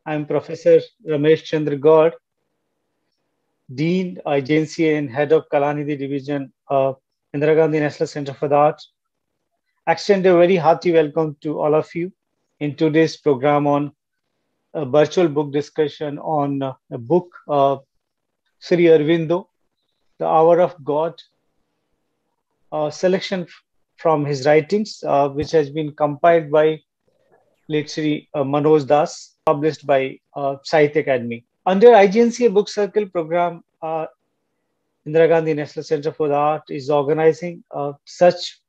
I'm Professor Ramesh Chandra Gaur, Dean, Agency and Head of Kalanidhi Division of Indira Gandhi National Center for the Arts. Extend a very hearty welcome to all of you in today's program on a virtual book discussion on a book of Sri Aurobindo, The Hour of God, a selection from his writings, which has been compiled by late Sri Manoj Das, published by Sahitya Akademi. Under IGNCA Book Circle program, Indira Gandhi National Center for the Art is organizing such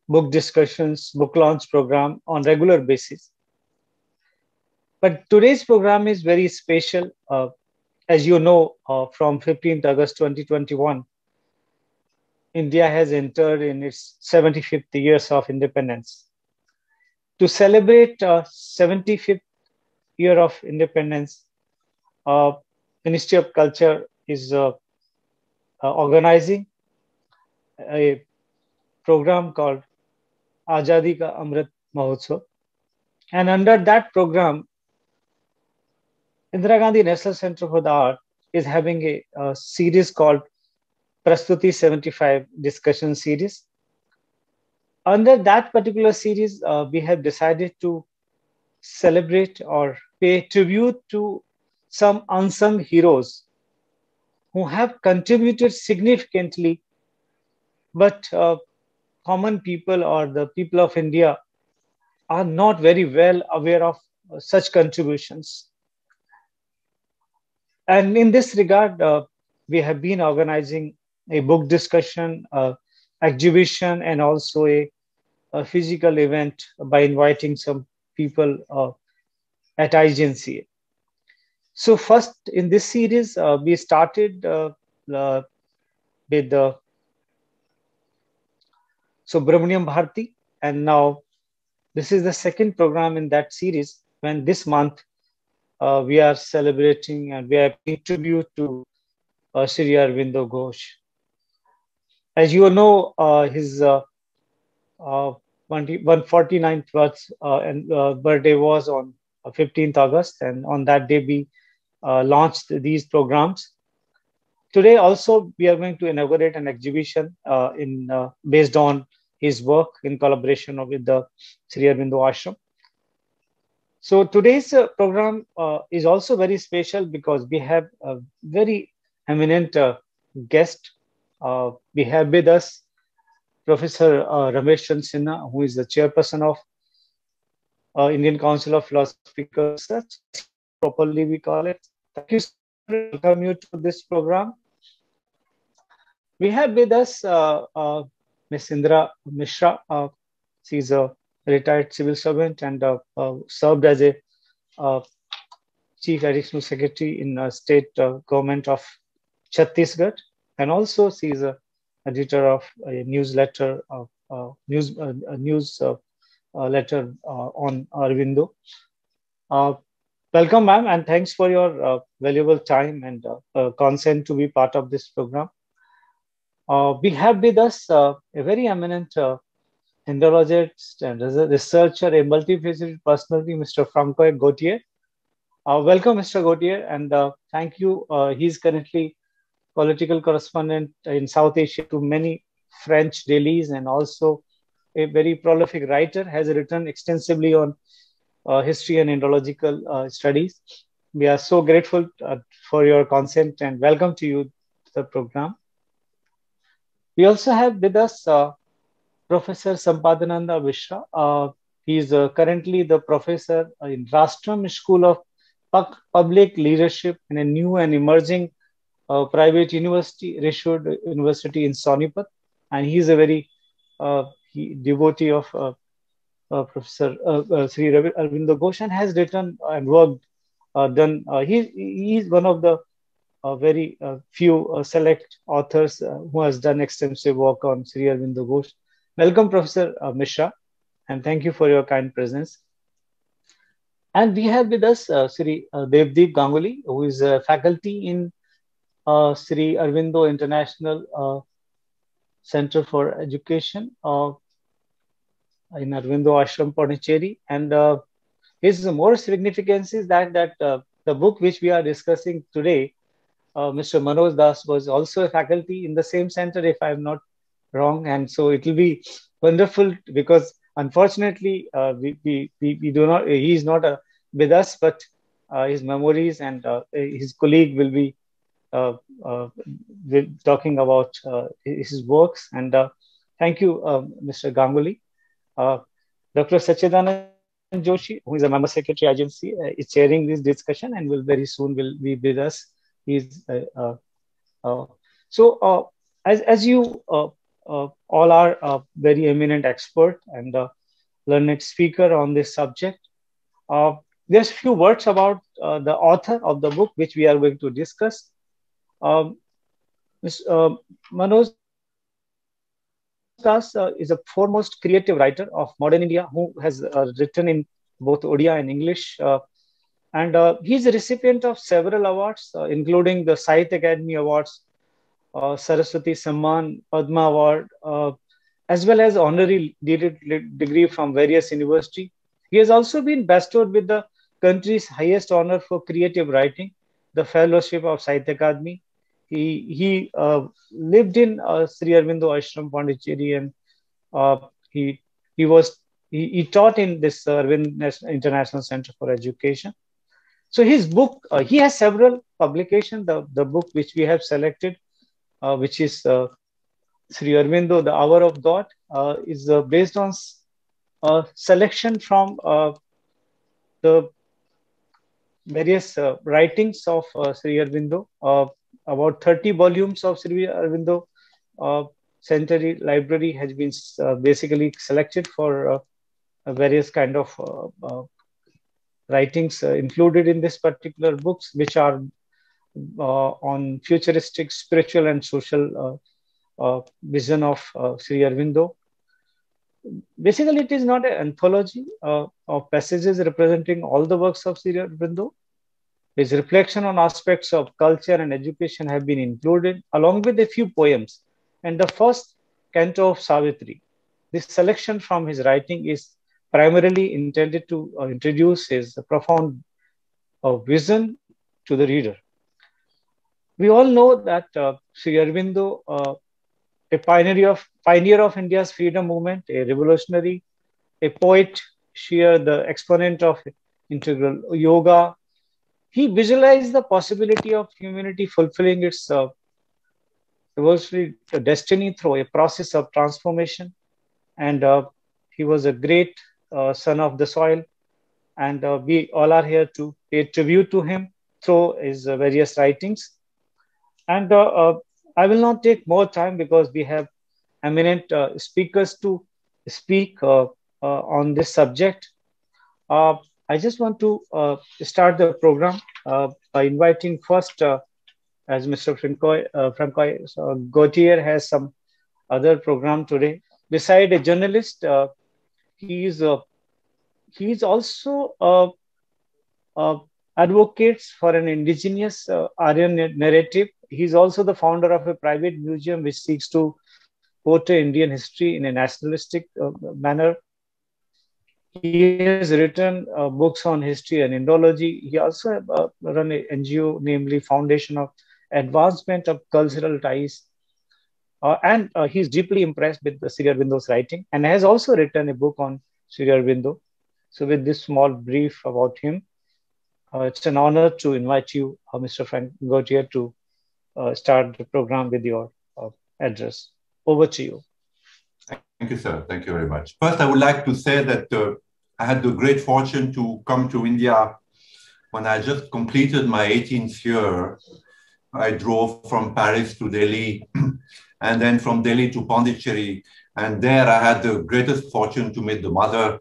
book discussions, book launch program on regular basis. But today's program is very special. As you know, from 15th August 2021, India has entered in its 75th years of independence. To celebrate 75th year of independence, Ministry of Culture is organizing a program called Azadi ka Amrit Mahotsav. And under that program, Indira Gandhi National Center for the Art is having a series called Prastuti 75 discussion series. Under that particular series, we have decided to celebrate or pay tribute to some unsung heroes who have contributed significantly, but common people or the people of India are not very well aware of such contributions. And in this regard, we have been organizing a book discussion, exhibition, and also a physical event by inviting some people at IGNCA. So first in this series, we started with Subramaniam Bharti, and now this is the second program in that series when this month we are celebrating and we are paying tribute to Sri Aurobindo Ghosh. As you know, his 149th birthday was on 15th August, and on that day we launched these programs. Today also we are going to inaugurate an exhibition based on his work in collaboration with the Sri Aurobindo Ashram. So today's program is also very special because we have a very eminent guest. We have with us Professor Ramesh Chandra Sinha, who is the chairperson of Indian Council of Philosophical Research, properly we call it. Thank you, sir. Welcome you to this program. We have with us Ms. Indira Mishra. She's a retired civil servant and served as a Chief Additional Secretary in State Government of Chhattisgarh. And also she is a editor of a newsletter letter on Aurobindo. Welcome, ma'am, and thanks for your valuable time and consent to be part of this program. We have with us a very eminent Indologist and researcher, a multifaceted personality, Mr. Francois Gauthier. Welcome, Mr. Gauthier, and thank you. He's currently political correspondent in South Asia to many French dailies and also a very prolific writer, has written extensively on history and Indological studies. We are so grateful for your consent and welcome to you to the program. We also have with us Professor Sampadananda Mishra. He is currently the professor in Rashtam School of Public Leadership in a new and emerging private university, Rishod University in Sonipat. And he is a very devotee of Professor Sri Aurobindo Ghosh and has written and worked, he is one of the very few select authors who has done extensive work on Sri Aurobindo Ghosh. Welcome, Professor Mishra, and thank you for your kind presence. And we have with us Sri Devdeep Ganguly, who is a faculty in Sri Aurobindo International Center for Education in Aurobindo Ashram, Pondicherry, and his more significance is that the book which we are discussing today, Mr. Manoj Das was also a faculty in the same center, if I'm not wrong. And so it will be wonderful because unfortunately, we do not, he is not with us, but his memories and his colleague will be uh, uh, talking about his works. And thank you, Mr. Ganguly. Uh, Dr. Sachidanand Joshi, who is a member secretary agency, is chairing this discussion and will very soon will be with us. He's so as you all are very eminent expert and learned speaker on this subject. Uh, there's few words about the author of the book which we are going to discuss. Um, Ms. Manoj Das is a foremost creative writer of modern India who has written in both Odia and English. And he's a recipient of several awards, including the Sahitya Academy Awards, Saraswati Samman, Padma Award, as well as honorary degree from various universities. He has also been bestowed with the country's highest honor for creative writing, the Fellowship of Sahitya Akademi. He lived in Sri Aurobindo Ashram, Pondicherry, and uh, he he was he taught in this Arvind International Center for Education. So his book, he has several publications. The book which we have selected, which is Sri Aurobindo, The Hour of God, is based on selection from the various writings of Sri Aurobindo. About 30 volumes of Sri Aurobindo Centenary Library has been basically selected for various kind of writings included in this particular books, which are on futuristic, spiritual, and social vision of Sri Aurobindo. Basically, it is not an anthology of passages representing all the works of Sri Aurobindo. His reflection on aspects of culture and education have been included, along with a few poems and the first canto of Savitri. This selection from his writing is primarily intended to introduce his profound vision to the reader. We all know that Sri Aurobindo, a pioneer of India's freedom movement, a revolutionary, a poet, sheer the exponent of integral yoga. He visualized the possibility of humanity fulfilling its revolutionary destiny through a process of transformation. And he was a great son of the soil. And we all are here to pay tribute to him through his various writings. And I will not take more time because we have eminent speakers to speak on this subject. I just want to start the program by inviting first, as Mr. Francois Gautier has some other program today. Beside a journalist, he is also advocates for an indigenous Aryan narrative. He's also the founder of a private museum which seeks to portray Indian history in a nationalistic manner. He has written books on history and Indology. He also run an NGO, namely Foundation of Advancement of Cultural Ties. And he's deeply impressed with the Sri Aurobindo's writing and has also written a book on Sri Aurobindo. So with this small brief about him, it's an honor to invite you, Mr. Frank Gautier, to start the program with your address. Over to you. Thank you, sir. Thank you very much. First, I would like to say that I had the great fortune to come to India when I just completed my 18th year. I drove from Paris to Delhi and then from Delhi to Pondicherry. And there I had the greatest fortune to meet the mother,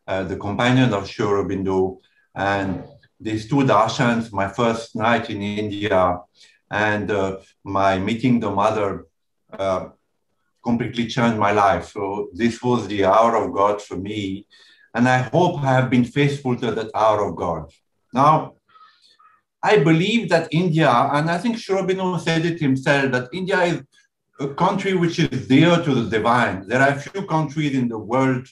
the companion of Sri Aurobindo, and these two darshans, my first night in India and my meeting the mother completely changed my life. So this was the hour of God for me. And I hope I have been faithful to that hour of God. Now, I believe that India, and I think Sri Aurobindo said it himself, that India is a country which is dear to the divine. There are few countries in the world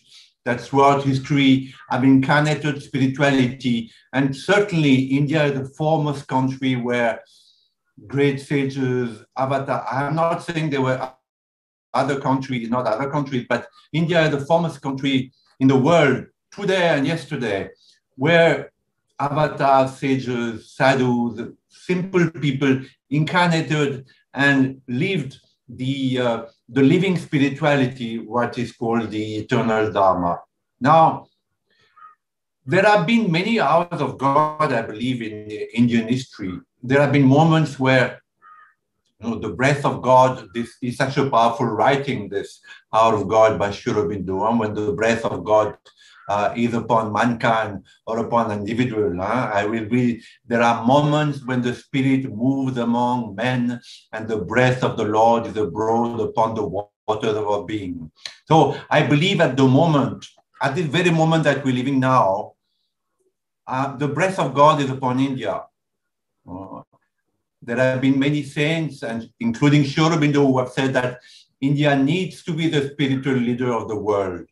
that throughout history have incarnated spirituality. And certainly India is the foremost country where great sages, avatar, I'm not saying there were other countries, not other countries, but India is the foremost country in the world today and yesterday, where avatars, sages, sadhus, simple people incarnated and lived the living spirituality, what is called the Eternal Dharma. Now, there have been many hours of God, I believe, in Indian history. There have been moments where the breath of God, this is such a powerful writing, this Hour of God by Sri Aurobindo, and when the breath of God is upon mankind or upon an individual. I will read, there are moments when the Spirit moves among men and the breath of the Lord is abroad upon the waters of our being. So I believe at the moment, at this very moment that we're living now, the breath of God is upon India. There have been many saints, and including Sri Aurobindo, who have said that India needs to be the spiritual leader of the world.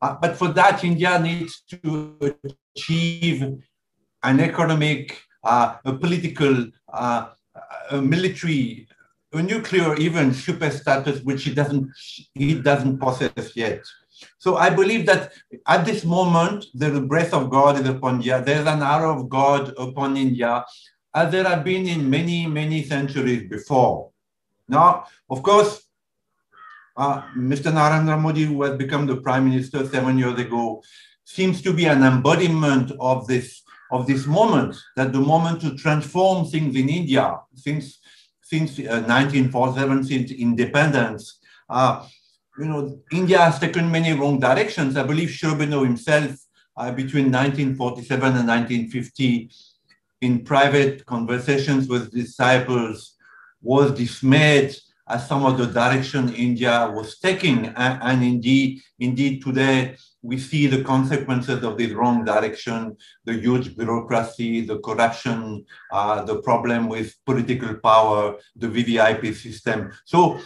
But for that, India needs to achieve an economic, a political, a military, a nuclear, even super status, which he doesn't possess yet. So I believe that at this moment, the breath of God is upon India. There's an hour of God upon India, as there have been in many, many centuries before. Now, of course, Mr. Narendra Modi, who has become the Prime Minister 7 years ago, seems to be an embodiment of this moment, that the moment to transform things in India since 1947, since independence. India has taken many wrong directions. I believe Sri Aurobindo himself, between 1947 and 1950, in private conversations with disciples, was dismayed at some of the direction India was taking. And indeed, today, we see the consequences of this wrong direction, the huge bureaucracy, the corruption, the problem with political power, the VVIP system. So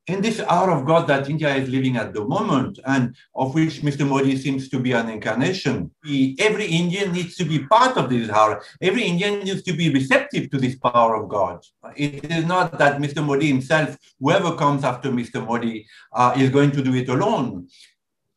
in this hour of God that India is living at the moment, and of which Mr. Modi seems to be an incarnation, every Indian needs to be part of this hour. Every Indian needs to be receptive to this power of God. It is not that Mr. Modi himself, whoever comes after Mr. Modi, is going to do it alone.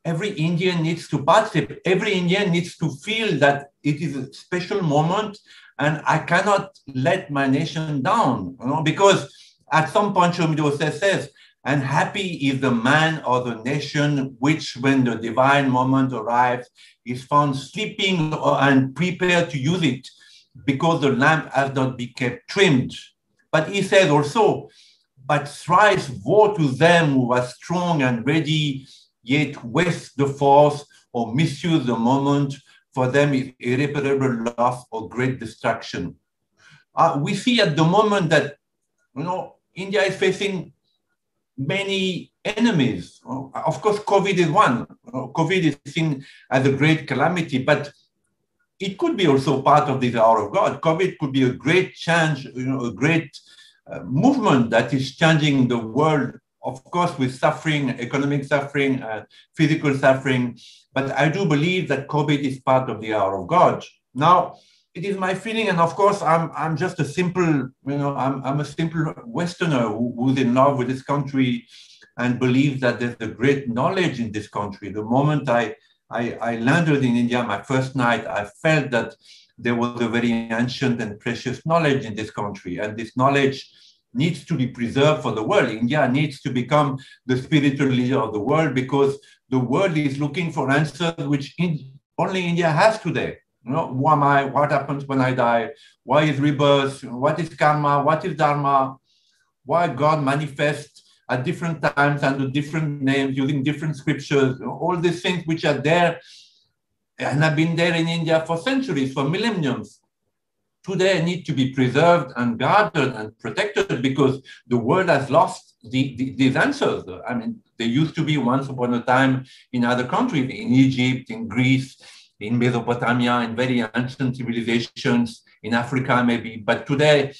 Every Indian needs to participate. Every Indian needs to feel that it is a special moment, and I cannot let my nation down, because at some point, Aurobindo says, and happy is the man or the nation which, when the divine moment arrives, is found sleeping and prepared to use it, because the lamp has not been kept trimmed. But he says also, but thrice woe to them who are strong and ready, yet waste the force or misuse the moment. For them is irreparable loss or great destruction. We see at the moment that, India is facing many enemies. Of course, COVID is one. COVID is seen as a great calamity, but it could be also part of this hour of God. COVID could be a great change, a great movement that is changing the world, of course, with suffering, economic suffering, physical suffering. But I do believe that COVID is part of the hour of God. Now, it is my feeling, and of course, I'm just a simple, I'm a simple Westerner who's in love with this country and believes that there's a great knowledge in this country. The moment I landed in India, my first night, I felt that there was a very ancient and precious knowledge in this country, and this knowledge needs to be preserved for the world. India needs to become the spiritual leader of the world, because the world is looking for answers which only India has today. Who am I? What happens when I die? Why is rebirth? What is karma? What is dharma? Why God manifests at different times under different names, using different scriptures? All these things which are there and have been there in India for centuries, for millenniums, today need to be preserved and guarded and protected, because the world has lost these answers. I mean, they used to be once upon a time in other countries, in Egypt, in Greece, in Mesopotamia, in very ancient civilizations, in Africa maybe. But today,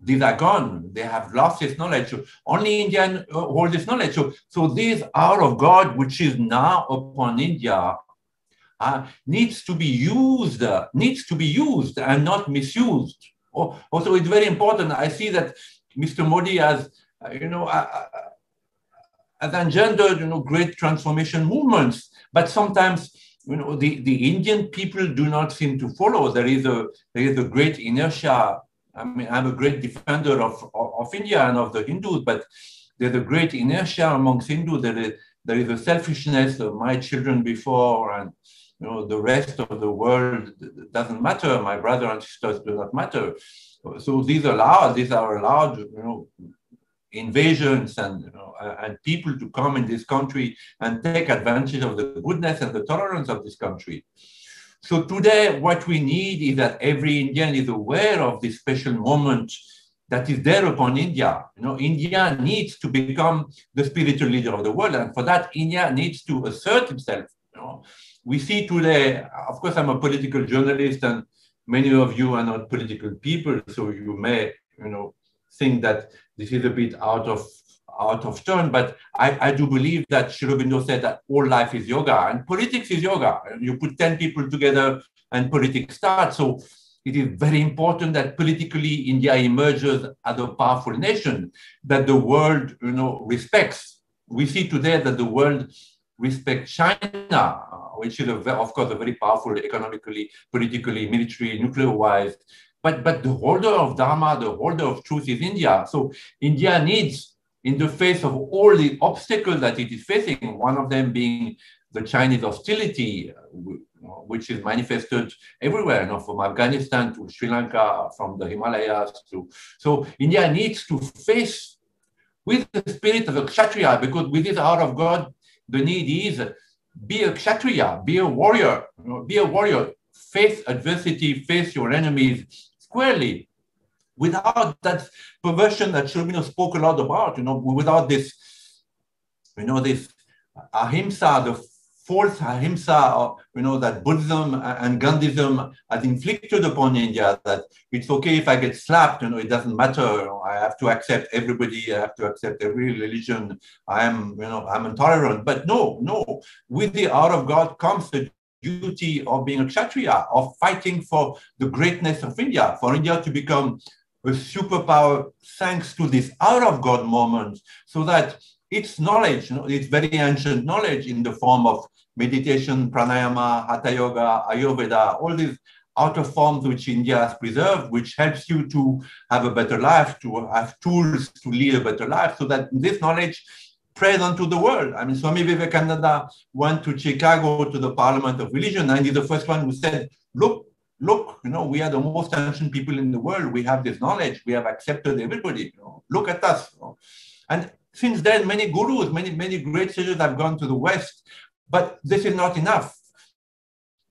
these are gone. They have lost this knowledge. So only India holds this knowledge. So this hour of God, which is now upon India, needs to be used and not misused. Also, it's very important. I see that Mr. Modi has, has engendered, great transformation movements, but sometimes, the Indian people do not seem to follow. There is a great inertia. I mean, I'm a great defender of India and of the Hindus, but there's a great inertia amongst Hindus. There is a selfishness of my children before, and the rest of the world doesn't matter. My brothers and sisters do not matter. So these are allowed, invasions and people to come in this country and take advantage of the goodness and the tolerance of this country. So today, what we need is that every Indian is aware of this special moment that is there upon India. India needs to become the spiritual leader of the world, and for that, India needs to assert itself. We see today, of course, I'm a political journalist, and many of you are not political people, so you may, think that this is a bit out of turn, but I do believe that Sri Aurobindo said that all life is yoga, and politics is yoga. You put 10 people together and politics starts. So it is very important that politically India emerges as a powerful nation that the world, respects. We see today that the world respects China, which is, of course, a very powerful economically, politically, military, nuclear-wise. But the holder of Dharma, the holder of truth is India. So India needs, in the face of all the obstacles that it is facing, one of them being the Chinese hostility, which is manifested everywhere, from Afghanistan to Sri Lanka, from the Himalayas to. So India needs to face with the spirit of a Kshatriya, because with this hour of God, the need is be a Kshatriya, be a warrior, face adversity, face your enemies squarely, without that perversion that Sri Aurobindo spoke a lot about, without this, this ahimsa, the false ahimsa, that Buddhism and Gandhism has inflicted upon India, that it's okay if I get slapped, it doesn't matter, I have to accept everybody, I have to accept every religion, I'm intolerant. But no, with the hour of God comes the duty of being a Kshatriya, of fighting for the greatness of India, for India to become a superpower thanks to this hour of God moment, so that its knowledge, its very ancient knowledge in the form of meditation, pranayama, hatha yoga, ayurveda, all these outer forms which India has preserved, which helps you to have a better life, to have tools to lead a better life, so that this knowledge present to the world. I mean, Swami Vivekananda went to Chicago to the Parliament of Religion, and he's the first one who said, look, we are the most ancient people in the world. We have this knowledge. We have accepted everybody. Look at us. And since then, many gurus, many great sages have gone to the West, but this is not enough.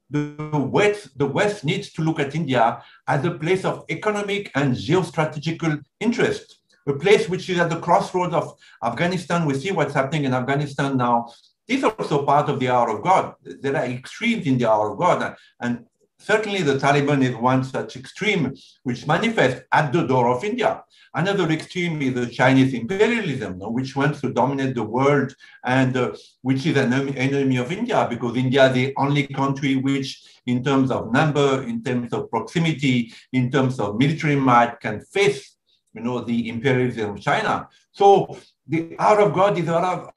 The West needs to look at India as a place of economic and geostrategical interest. A place which is at the crossroads of Afghanistan. We see what's happening in Afghanistan now. This is also part of the hour of God. There are extremes in the hour of God. And certainly the Taliban is one such extreme which manifests at the door of India. Another extreme is the Chinese imperialism, which wants to dominate the world and which is an enemy of India, because India is the only country which, in terms of number, in terms of proximity, in terms of military might, can face the imperialism of China. So the hour of God is the hour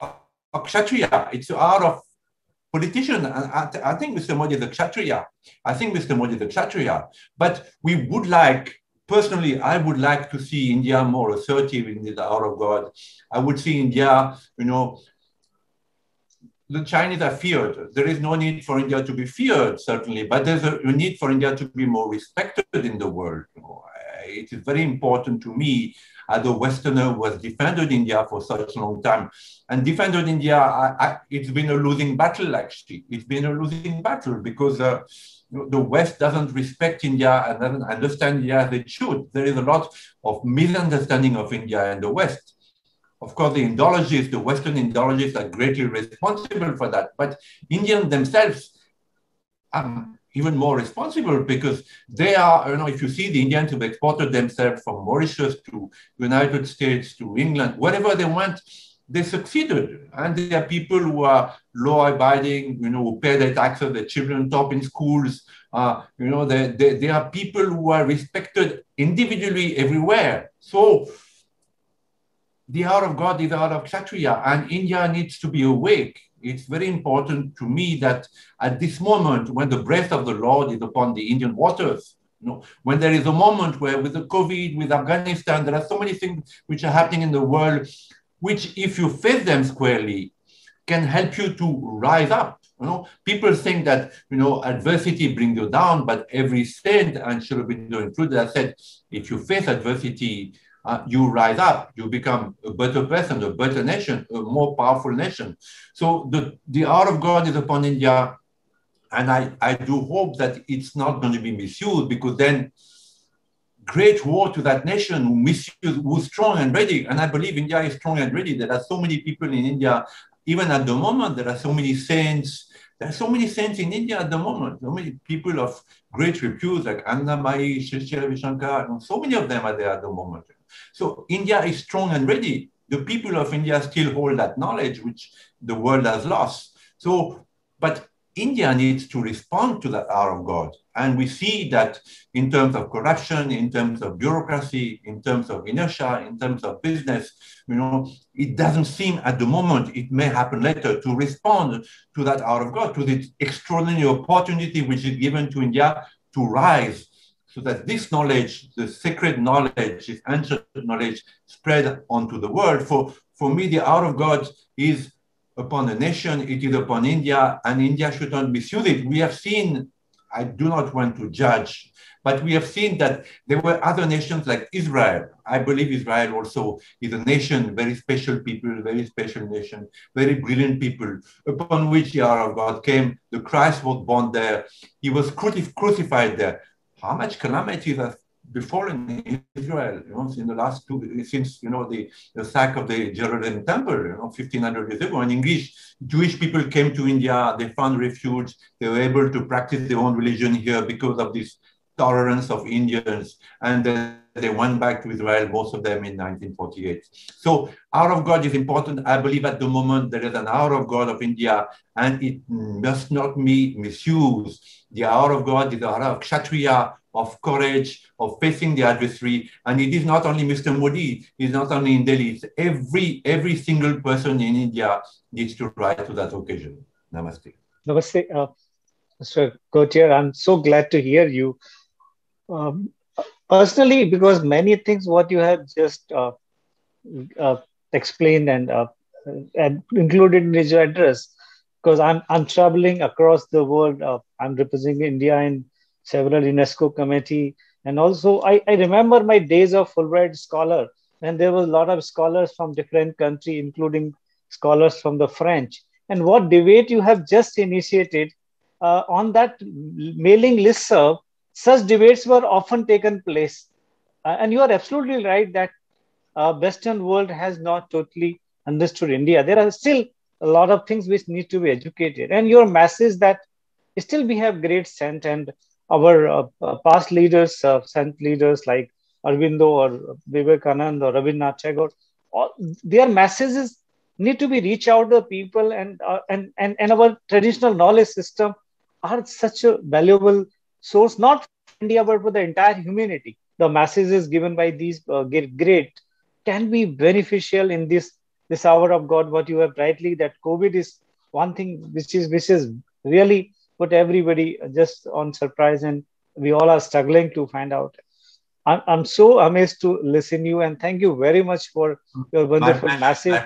of Kshatriya. It's the hour of politician. I think Mr. Modi is a Kshatriya. But we would like, personally, I would like to see India more assertive in the hour of God. I would see India, the Chinese are feared. There is no need for India to be feared, certainly, but there's a need for India to be more respected in the world. It is very important to me, as a Westerner who has defended India for such a long time. And defended India, it's been a losing battle, actually. It's been a losing battle because the West doesn't respect India and doesn't understand India as it should. There is a lot of misunderstanding of India in the West. Of course, the Indologists, the Western Indologists are greatly responsible for that. But Indians themselves, even more responsible because they are, if you see the Indians who've exported themselves from Mauritius to United States to England, wherever they went, they succeeded. And there are people who are law-abiding, who pay their taxes, their children top in schools. There are people who are respected individually everywhere. So the hour of God is the hour of Kshatriya, and India needs to be awake. It's very important to me that at this moment, when the breath of the Lord is upon the Indian waters, when there is a moment where with the COVID, with Afghanistan, there are so many things which are happening in the world, which if you face them squarely, can help you to rise up. People think that, adversity brings you down, but every saint, and Sri Aurobindo included, has said, if you face adversity, you rise up, you become a better person, a better nation, a more powerful nation. So the hour of God is upon India, and I do hope that it's not going to be misused, because then great war to that nation who's strong and ready. And I believe India is strong and ready. There are so many people in India, even at the moment, there are so many saints. There are so many saints in India at the moment, so many people of great repute, like Annamai, Sri Ravi Shankar, so many of them are there at the moment. So India is strong and ready. The people of India still hold that knowledge, which the world has lost. So, but India needs to respond to that hour of God. And we see that in terms of corruption, in terms of bureaucracy, in terms of inertia, in terms of business, it doesn't seem at the moment, it may happen later, to respond to that hour of God, to the extraordinary opportunity which is given to India to rise, so that this knowledge, the sacred knowledge, this ancient knowledge, spread onto the world. For me, the hour of God is upon a nation, it is upon India, and India should not misuse it. We have seen, I do not want to judge, but we have seen that there were other nations like Israel. I believe Israel also is a nation, very special people, very special nation, very brilliant people, upon which the hour of God came. The Christ was born there. He was crucified there. How much calamities have befallen Israel, in the last since the sack of the Jerusalem temple, 1500 years ago. And Jewish people came to India, they found refuge, they were able to practice their own religion here because of this tolerance of Indians, and then they went back to Israel, most of them in 1948. So hour of God is important. I believe at the moment there is an hour of God of India, and it must not be misused. The hour of God is the hour of Kshatriya, of courage, of facing the adversary. And it is not only Mr. Modi, it's not only in Delhi, it's every single person in India needs to rise to that occasion. Namaste. Namaste, Mr. Gautier. I'm so glad to hear you. Personally, because many things what you have just explained and included in your address, because I'm traveling across the world. I'm representing India in several UNESCO committee, and also I remember my days of Fulbright scholar, and there was a lot of scholars from different countries, including scholars from the French. And what debate you have just initiated on that mailing listserv, such debates were often taken place. And you are absolutely right that Western world has not totally understood India. There are still a lot of things which need to be educated. And your message that still we have great saint, and our past leaders, saint leaders like Aurobindo or Vivekananda or Rabindranath Tagore, all their messages need to be reach out to the people, and our traditional knowledge system are such a valuable source, not for India, but for the entire humanity. The messages given by these great can be beneficial in this hour of God. What you have rightly, that COVID is one thing which is really put everybody just on surprise, and we all are struggling to find out. I'm so amazed to listen to you, and thank you very much for your wonderful message.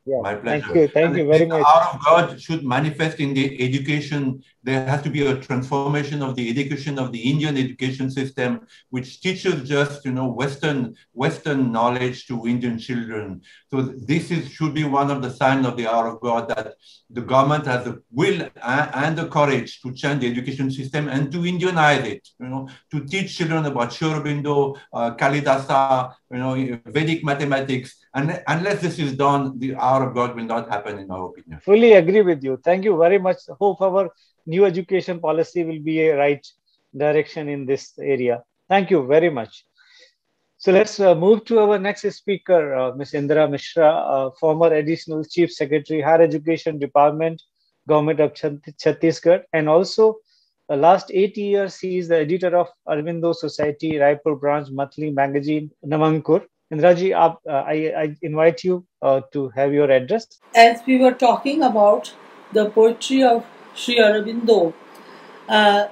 Yeah, my pleasure. Thank you very much. The hour of God should manifest in the education. There has to be a transformation of the education of the Indian education system, which teaches just Western knowledge to Indian children. So this should be one of the signs of the hour of God, that the government has the will and the courage to change the education system and to Indianize it. To teach children about Sri Aurobindo, Kalidasa, Vedic mathematics. And unless this is done, the hour of God will not happen, in our opinion. Fully agree with you. Thank you very much. Hope our new education policy will be a right direction in this area. Thank you very much. So let's move to our next speaker, Ms. Indira Mishra, former Additional Chief Secretary, Higher Education Department, Government of Chhattisgarh, and also last 8 years, he is the editor of Aurobindo Society, Raipur branch, monthly magazine, Namankur. Indraji, I invite you to have your address. As we were talking about the poetry of Sri Aurobindo, uh,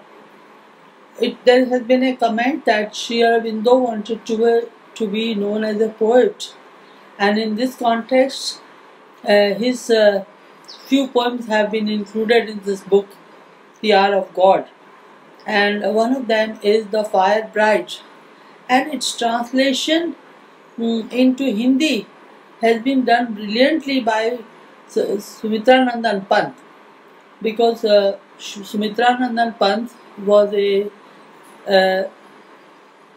there has been a comment that Sri Aurobindo wanted to be known as a poet, and in this context, his few poems have been included in this book, The Hour of God, and one of them is The Fire Bride, and its translation into Hindi has been done brilliantly by Sumitranandan Pant, because Sumitranandan Pant was a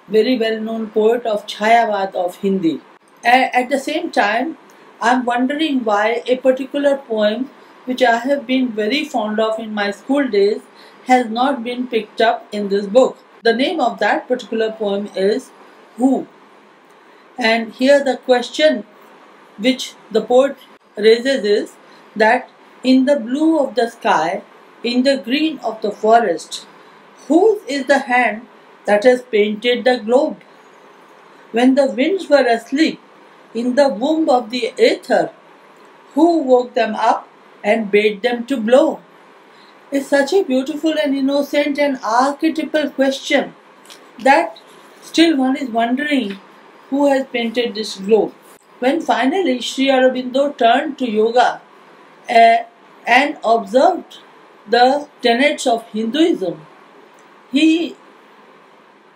very well-known poet of Chayavad of Hindi. At the same time, I'm wondering why a particular poem which I have been very fond of in my school days has not been picked up in this book. The name of that particular poem is Who? And here the question which the poet raises is that in the blue of the sky, in the green of the forest, whose is the hand that has painted the globe? When the winds were asleep in the womb of the aether, who woke them up and bade them to blow? It's such a beautiful and innocent and archetypal question that still one is wondering who has painted this globe. When finally Sri Aurobindo turned to yoga and observed the tenets of Hinduism, he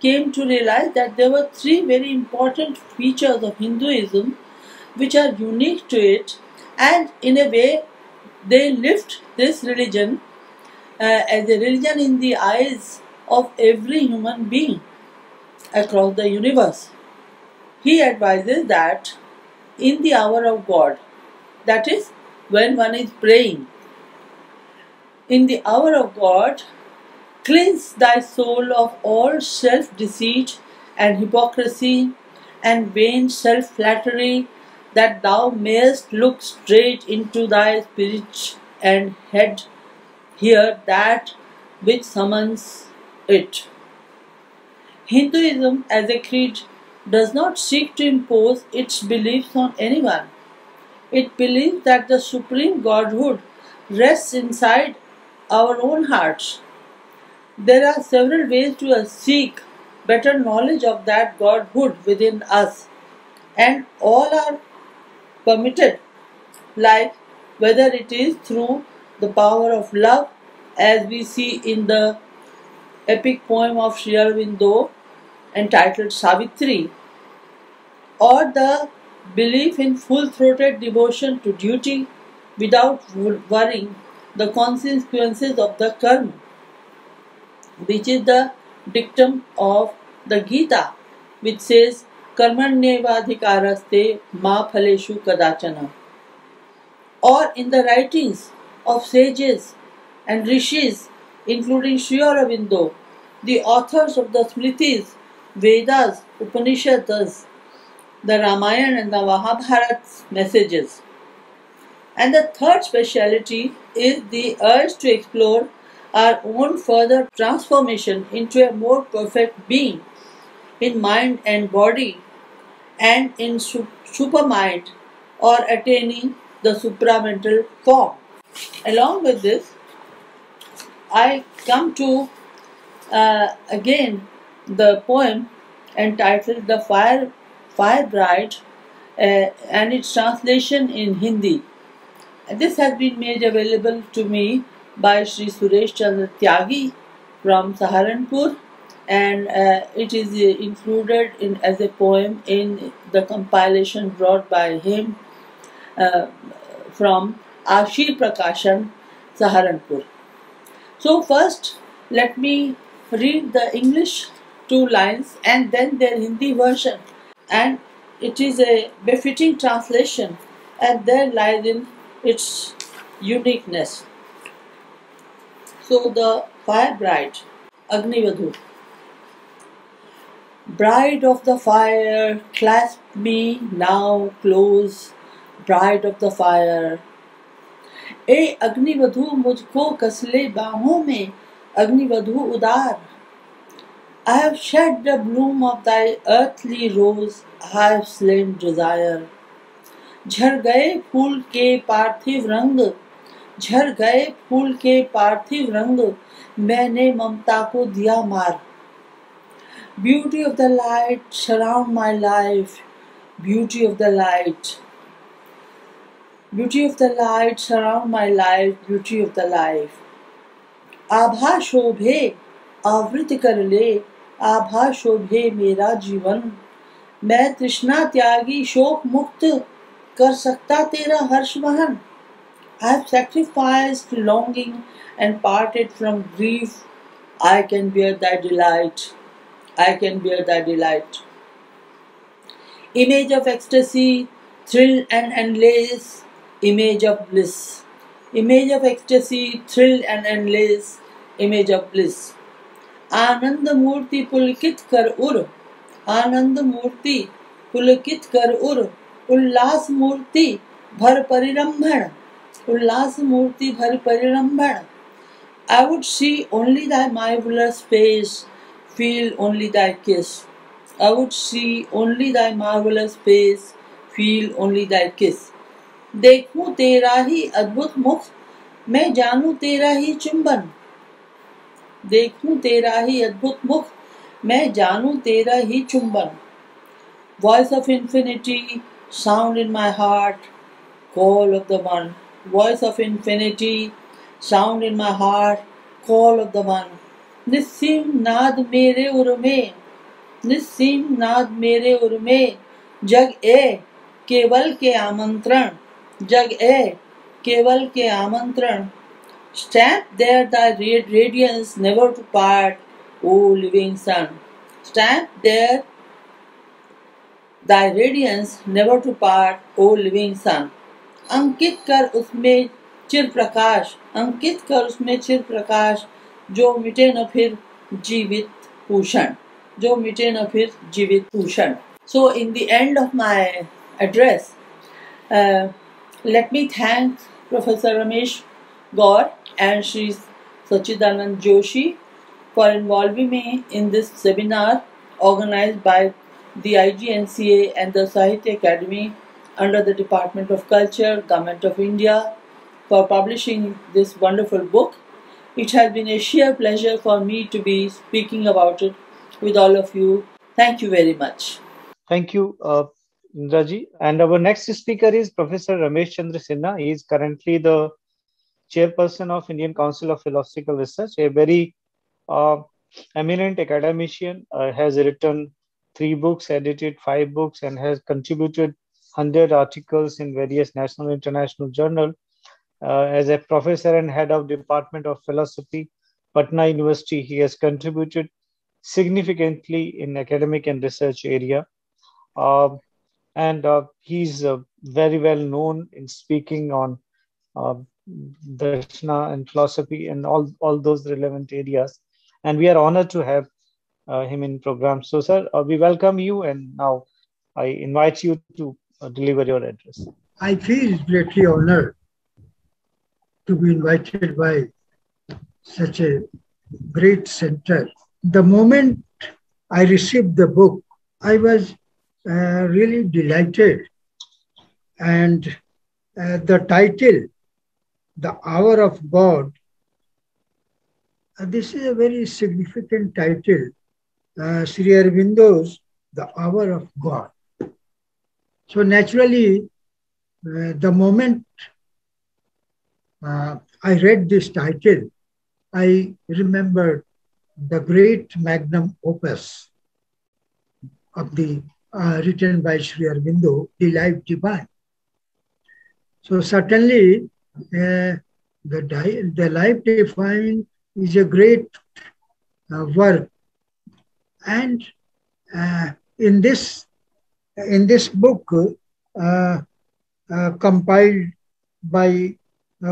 came to realize that there were three very important features of Hinduism which are unique to it, and in a way they lift this religion as a religion in the eyes of every human being across the universe. He advises that in the hour of God, that is when one is praying, in the hour of God, cleanse thy soul of all self-deceit and hypocrisy and vain self-flattery, that thou mayest look straight into thy spirit and hear that which summons it. Hinduism as a creed does not seek to impose its beliefs on anyone. It believes that the supreme Godhood rests inside our own hearts. There are several ways to seek better knowledge of that Godhood within us, and all are permitted, like whether it is through the power of love, as we see in the epic poem of Sri Aurobindo entitled Savitri, or the belief in full-throated devotion to duty without worrying the consequences of the karma, which is the dictum of the Gita, which says karmanyevadhikaraste ma phaleshu kadachana. Or in the writings of sages and rishis, including Sri Aurobindo, the authors of the Smritis, Vedas, Upanishads, the Ramayana and the Mahabharata messages. And the third speciality is the urge to explore our own further transformation into a more perfect being in mind and body, and in supermind, or attaining the supramental form. Along with this, I come to again the poem entitled The Fire Bride and its translation in Hindi. This has been made available to me by Sri Suresh Chandra Tyagi from Saharanpur, and it is included as a poem in the compilation brought by him from Ashir Prakashan, Saharanpur. So first, let me read the English 2 lines and then their Hindi version, and it is a befitting translation, and there lies in its uniqueness. So the fire bride, Agnivadhu. Bride of the fire, clasp me now close, bride of the fire. ए अग्निवधु मुझको कसले बाहों में, अग्निवधु उदार. I have shed the bloom of thy earthly rose, I have slain desire. झर गए फूल के पार्थिव रंग, झर गए फूल के पार्थिव रंग, मैंने ममता को दिया मार. Beauty of the light, surround my life. Beauty of the light. Beauty of the light, surround my life. Beauty of the life. आभा शोभे, आवृत कर ले, आभा शोभे मेरा जीवन. मैं तृष्णा त्यागी शोक मुक्त, कर सकता तेरा हर्ष वहन. I have sacrificed longing and parted from grief. I can bear thy delight. I can bear thy delight. Image of ecstasy, thrill and endless, image of bliss. Image of ecstasy, thrill and endless, image of bliss. आनंद मूर्ति पुलकित कर उर, आनंद मूर्ति पुलकित कर उर, उल्लास मूर्ति भर परिरंभण, उल्लास मूर्ति भर परिरंभण. I would see only thy marvelous face, feel only thy kiss. I would see only thy marvelous face, feel only thy kiss. देखूं तेरा ही अद्भुत मुख, मैं जानूं तेरा ही चुंबन. देखूं तेरा ही अद्भुत मुख, मैं जानूं तेरा ही चुंबन. Voice of infinity, sound in my heart, call of the one. Voice of infinity, sound in my heart, call of the one. निस्सीम नाद मेरे उर में, निस्सीम नाद मेरे उर में, जग ए केवल के आमंत्रण, जग ए केवल के आमंत्रण. Stamp there thy radiance never to part, O living sun. Stamp there thy radiance never to part, O living sun. अंकित कर उसमें चिर प्रकाश, अंकित कर उसमें चिर प्रकाश, जो मिटे न फिर जीवित भूषण, जो मिटे न फिर जीवित Bhushan. So in the end of my address, let me thank Professor Ramesh Gaur and Sri Sachidanand Joshi for involving me in this seminar organized by the IGNCA and the Sahitya Akademi under the Department of Culture, Government of India, for publishing this wonderful book. It has been a sheer pleasure for me to be speaking about it with all of you. Thank you very much. Thank you, Indraji. And our next speaker is Professor Ramesh Chandra Sinha. He is currently the chairperson of Indian Council of Philosophical Research, a very eminent academician, has written 3 books, edited 5 books, and has contributed 100 articles in various national and international journals. As a professor and head of Department of Philosophy, Patna University, he has contributed significantly in academic and research area. And he's very well known in speaking on Darshana and philosophy and all those relevant areas. And we are honored to have him in program. So, sir, we welcome you, and now I invite you to deliver your address. I feel greatly honored to be invited by such a great center. The moment I received the book, I was really delighted. And the title, The Hour of God, this is a very significant title. Sri Aurobindo's The Hour of God. So naturally, the moment I read this title, I remembered the great magnum opus of the written by Sri Aurobindo, The Life Divine. So certainly, the Life Divine is a great work, and in this book compiled by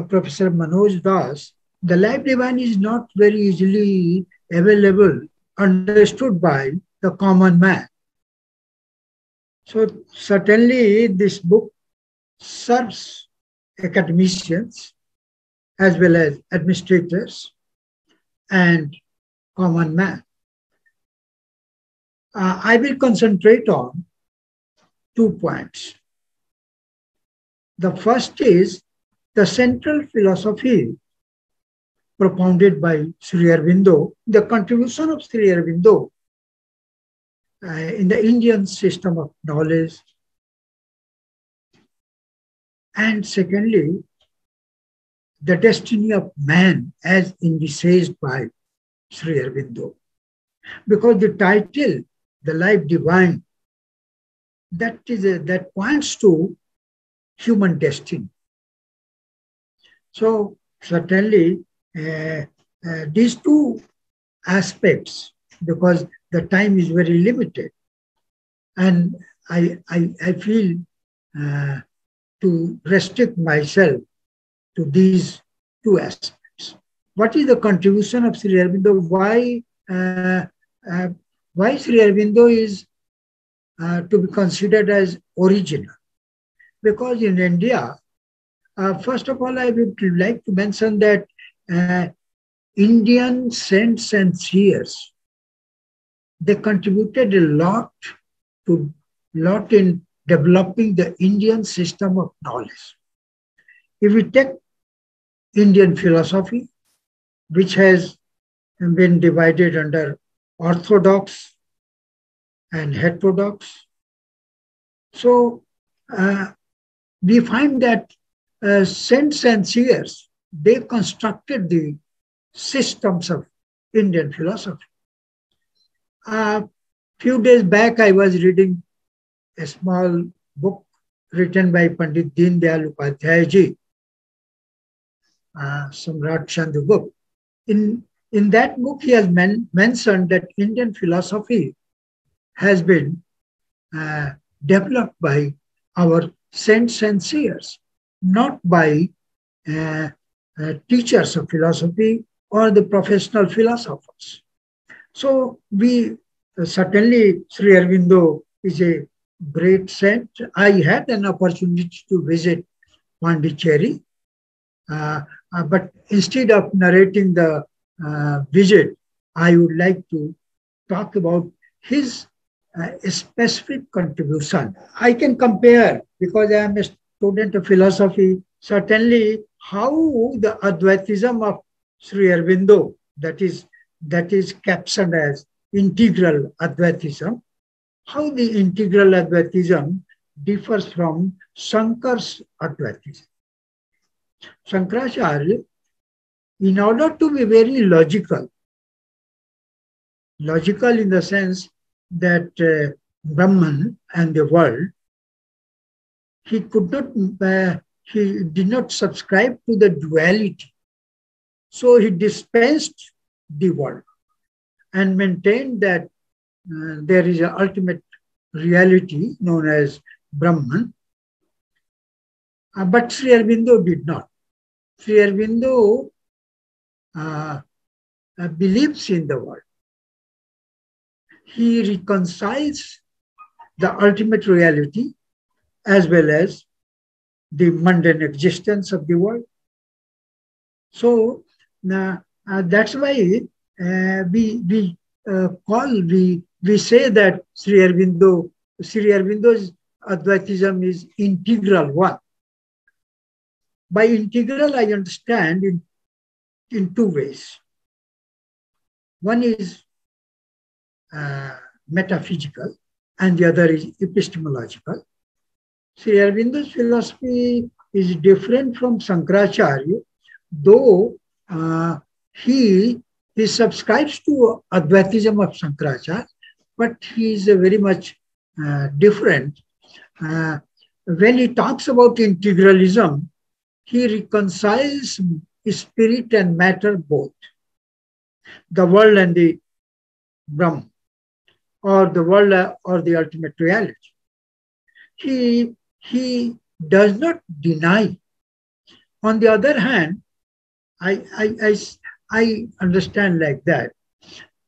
Professor Manoj Das, the life divine is not very easily available, understood by the common man. So certainly this book serves academicians as well as administrators and common man. I will concentrate on 2 points. The first is the central philosophy propounded by Sri Aurobindo, the contribution of Sri Aurobindo in the Indian system of knowledge. And secondly, the destiny of man as envisaged by Sri Aurobindo. Because the title, The Life Divine, that points to human destiny. So certainly these two aspects, because the time is very limited, and I feel to restrict myself to these two aspects. What is the contribution of Sri Aurobindo? Why Sri Aurobindo is to be considered as original? Because in India, first of all, I would like to mention that Indian saints and seers, they contributed a lot in developing the Indian system of knowledge. If we take Indian philosophy, which has been divided under orthodox and heterodox, so we find that saints and seers, they constructed the systems of Indian philosophy. A few days back, I was reading a small book written by Pandit Deen Dayal Upadhyay ji, Samrat Chandragupta. In that book, he has mentioned that Indian philosophy has been developed by our saints and seers, not by teachers of philosophy or the professional philosophers. So we certainly, Sri Aurobindo is a great saint. I had an opportunity to visit Pondicherry, but instead of narrating the visit, I would like to talk about his specific contribution. I can compare, because I am a student of philosophy, certainly how the Advaitism of Sri Aurobindo, that is captioned as integral Advaitism, how the integral Advaitism differs from Shankar's Advaitism. Shankaracharya, in order to be very logical in the sense that Brahman and the world, he did not subscribe to the duality. So he dispensed the world and maintained that there is an ultimate reality known as Brahman. But Sri Aurobindo did not. Sri Aurobindo believes in the world. He reconciles the ultimate reality as well as the mundane existence of the world. So that's why we say that Sri Aurobindo's Advaitism is integral one. By integral, I understand in two ways. One is metaphysical and the other is epistemological. Sri Aurobindo's philosophy is different from Shankaracharya, though he subscribes to Advaitism of Shankaracharya, but he is very much different. When he talks about integralism, he reconciles spirit and matter both, the world and the Brahman, or the world or the ultimate reality. He does not deny. On the other hand, I understand like that.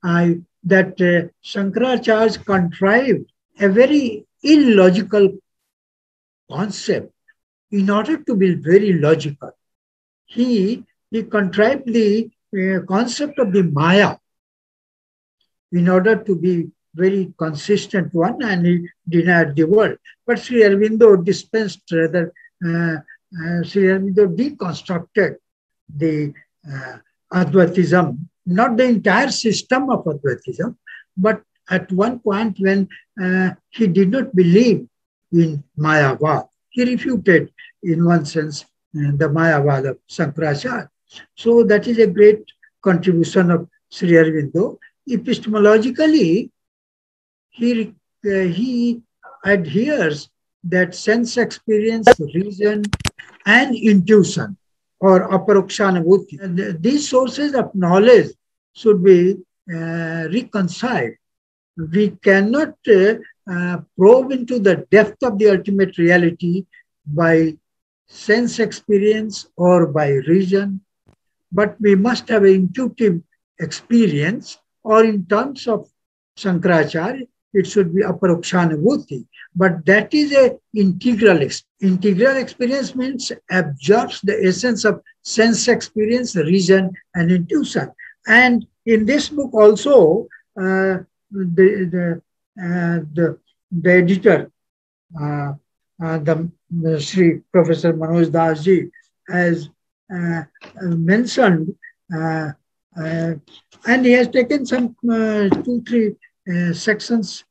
Shankaracharya contrived a very illogical concept in order to be very logical. He contrived the concept of the Maya in order to be very consistent one, and he denied the world. But Sri Aurobindo dispensed, rather, Sri Aurobindo deconstructed the Advaitism, not the entire system of Advaitism, but at one point when he did not believe in Mayavad, he refuted, in one sense, the Mayavad of Shankaracharya. So that is a great contribution of Sri Aurobindo. Epistemologically, he adheres that sense experience, reason, and intuition, or aparokshanubhuti. These sources of knowledge should be reconciled. We cannot probe into the depth of the ultimate reality by sense experience or by reason, but we must have an intuitive experience, or in terms of Shankaracharya, it should be aparokshanubhuti. But that is a integral experience. Integral experience means absorbs the essence of sense experience, reason, and intuition. And in this book also, the editor, the Sri Professor Manoj Dasji, has mentioned, and he has taken some 2-3 sections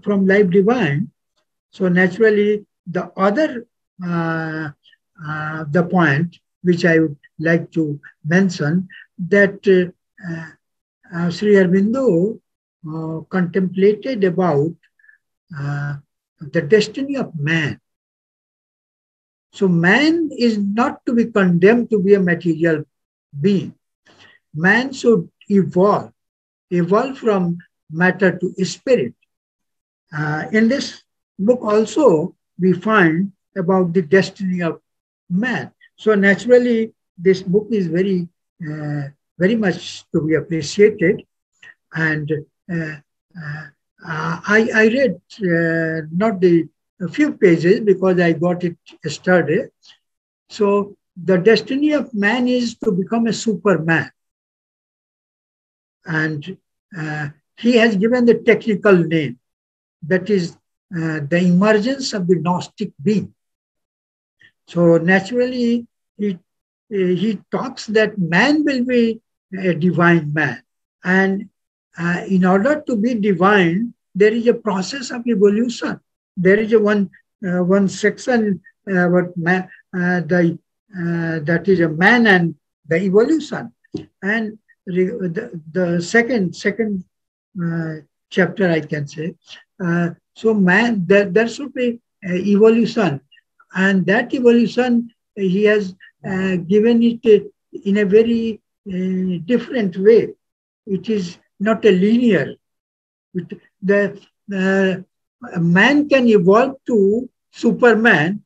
from Life Divine. So naturally, the other the point which I would like to mention, that Sri Aurobindo contemplated about the destiny of man. So man is not to be condemned to be a material being. Man should evolve from matter to spirit. In this book also, we find about the destiny of man. So naturally, this book is very, very much to be appreciated. And I read not a few pages because I got it yesterday. So the destiny of man is to become a superman. And he has given the technical name, that is the emergence of the Gnostic being. So naturally, he talks that man will be a divine man. And in order to be divine, there is a process of evolution. There is a one section about man, that is a man and the evolution. And the second chapter, I can say. So man, there should be evolution, and that evolution he has given it in a very different way. It is not a linear. Man can evolve to Superman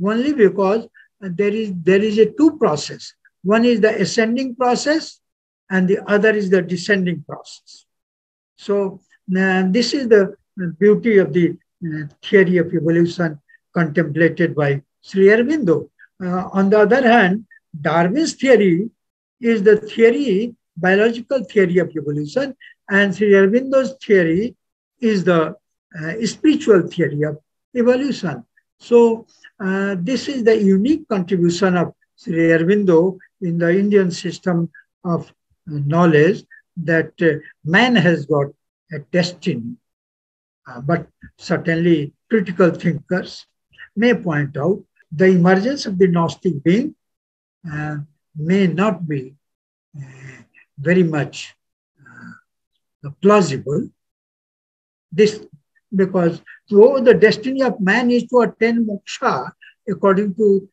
only because there is a two process. One is the ascending process, and the other is the descending process. So this is the beauty of the theory of evolution contemplated by Sri Aurobindo. On the other hand, Darwin's theory is the biological theory of evolution, and Sri Aurobindo's theory is the spiritual theory of evolution. So this is the unique contribution of Sri Aurobindo in the Indian system of knowledge, that man has got a destiny. But certainly critical thinkers may point out the emergence of the Gnostic being may not be very much plausible. This because though the destiny of man is to attain moksha according to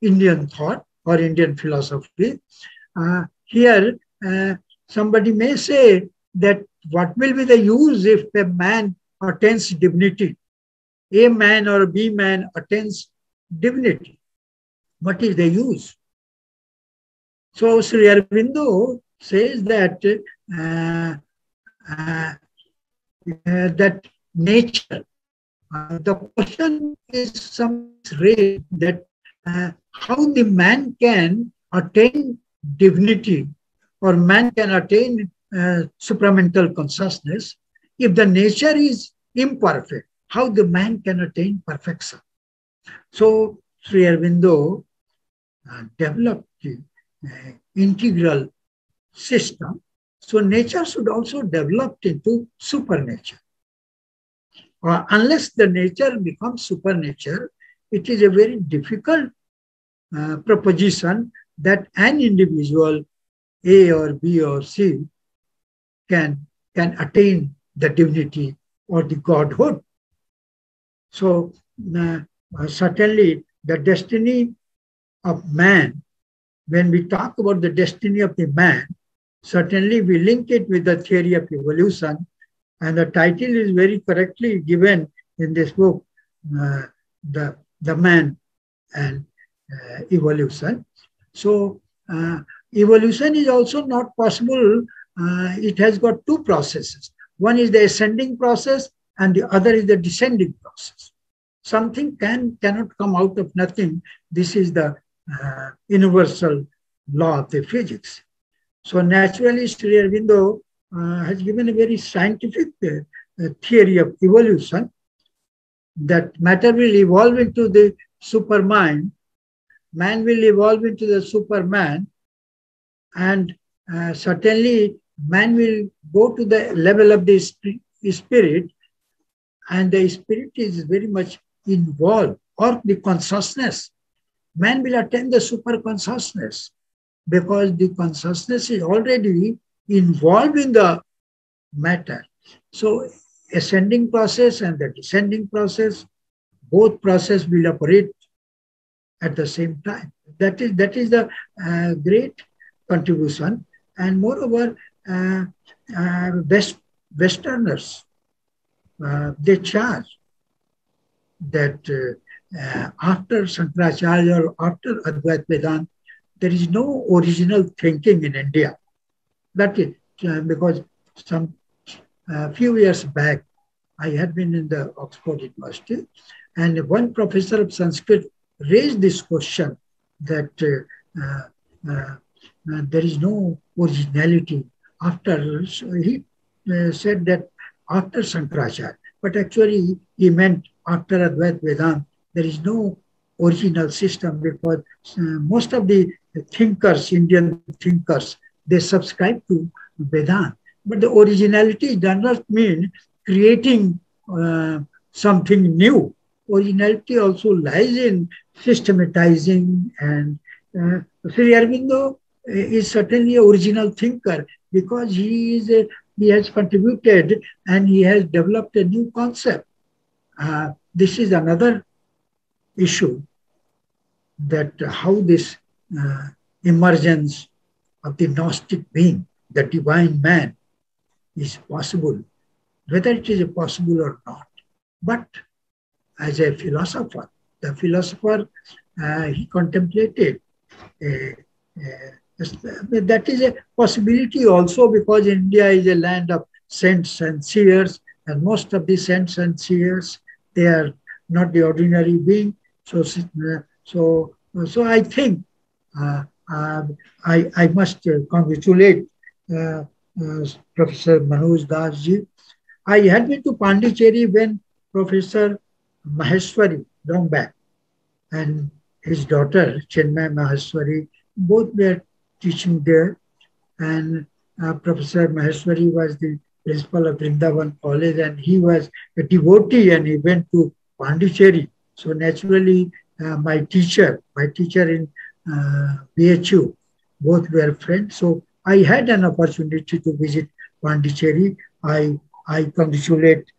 Indian thought or Indian philosophy, here somebody may say that what will be the use if a man attains divinity? A man or a B man attains divinity. What is the use? So Sri Aurobindo says that that nature. The question is sometimes raised that how the man can attain divinity or man can attain supramental consciousness if the nature is imperfect. How the man can attain perfection? So Sri Aurobindo developed the integral system. So nature should also develop into supernature. Unless the nature becomes supernature, it is a very difficult proposition that an individual, A or B or C, can attain the divinity or the godhood. So certainly the destiny of man, when we talk about the destiny of the man, certainly we link it with the theory of evolution. And the title is very correctly given in this book, the Man and Evolution. So evolution is also not possible. It has got two processes. One is the ascending process and the other is the descending process. Something cannot come out of nothing. This is the universal law of the physics. So naturally, Sri Aurobindo has given a very scientific theory of evolution, that matter will evolve into the supermind, man will evolve into the superman, and certainly man will go to the level of the spirit, and the spirit is very much involved, or the consciousness. Man will attain the super consciousness because the consciousness is already involved in the matter. So ascending process and the descending process, both process will operate at the same time. That is the great contribution. And moreover, Westerners, they charge that after Shankaracharya or after Advaita Vedanta, there is no original thinking in India. That is because some few years back, I had been in the Oxford University, and one professor of Sanskrit raised this question that there is no originality after. So he said that after Shankaracharya, but actually he meant after Advaita Vedanta, there is no original system because most of the thinkers, Indian thinkers, they subscribe to Vedanta. But the originality does not mean creating something new. Originality also lies in systematizing, and Sri Aurobindo is certainly an original thinker because he has contributed and he has developed a new concept. This is another issue, that how this emergence of the Gnostic being, the divine man, is possible, whether it is possible or not. But as a philosopher, the philosopher, he contemplated that is a possibility also, because India is a land of saints and seers, and most of the saints and seers, they are not the ordinary being. So I think I must congratulate Professor Manoj Dasji. I had been to Pondicherry when Professor Maheshwari, long back, and his daughter, Chenmay Maheshwari, both were teaching there. And Professor Maheshwari was the principal of Vrindavan College, and he was a devotee, and he went to Pondicherry. So naturally, my teacher in BHU, both were friends. So I had an opportunity to visit Pondicherry. I congratulate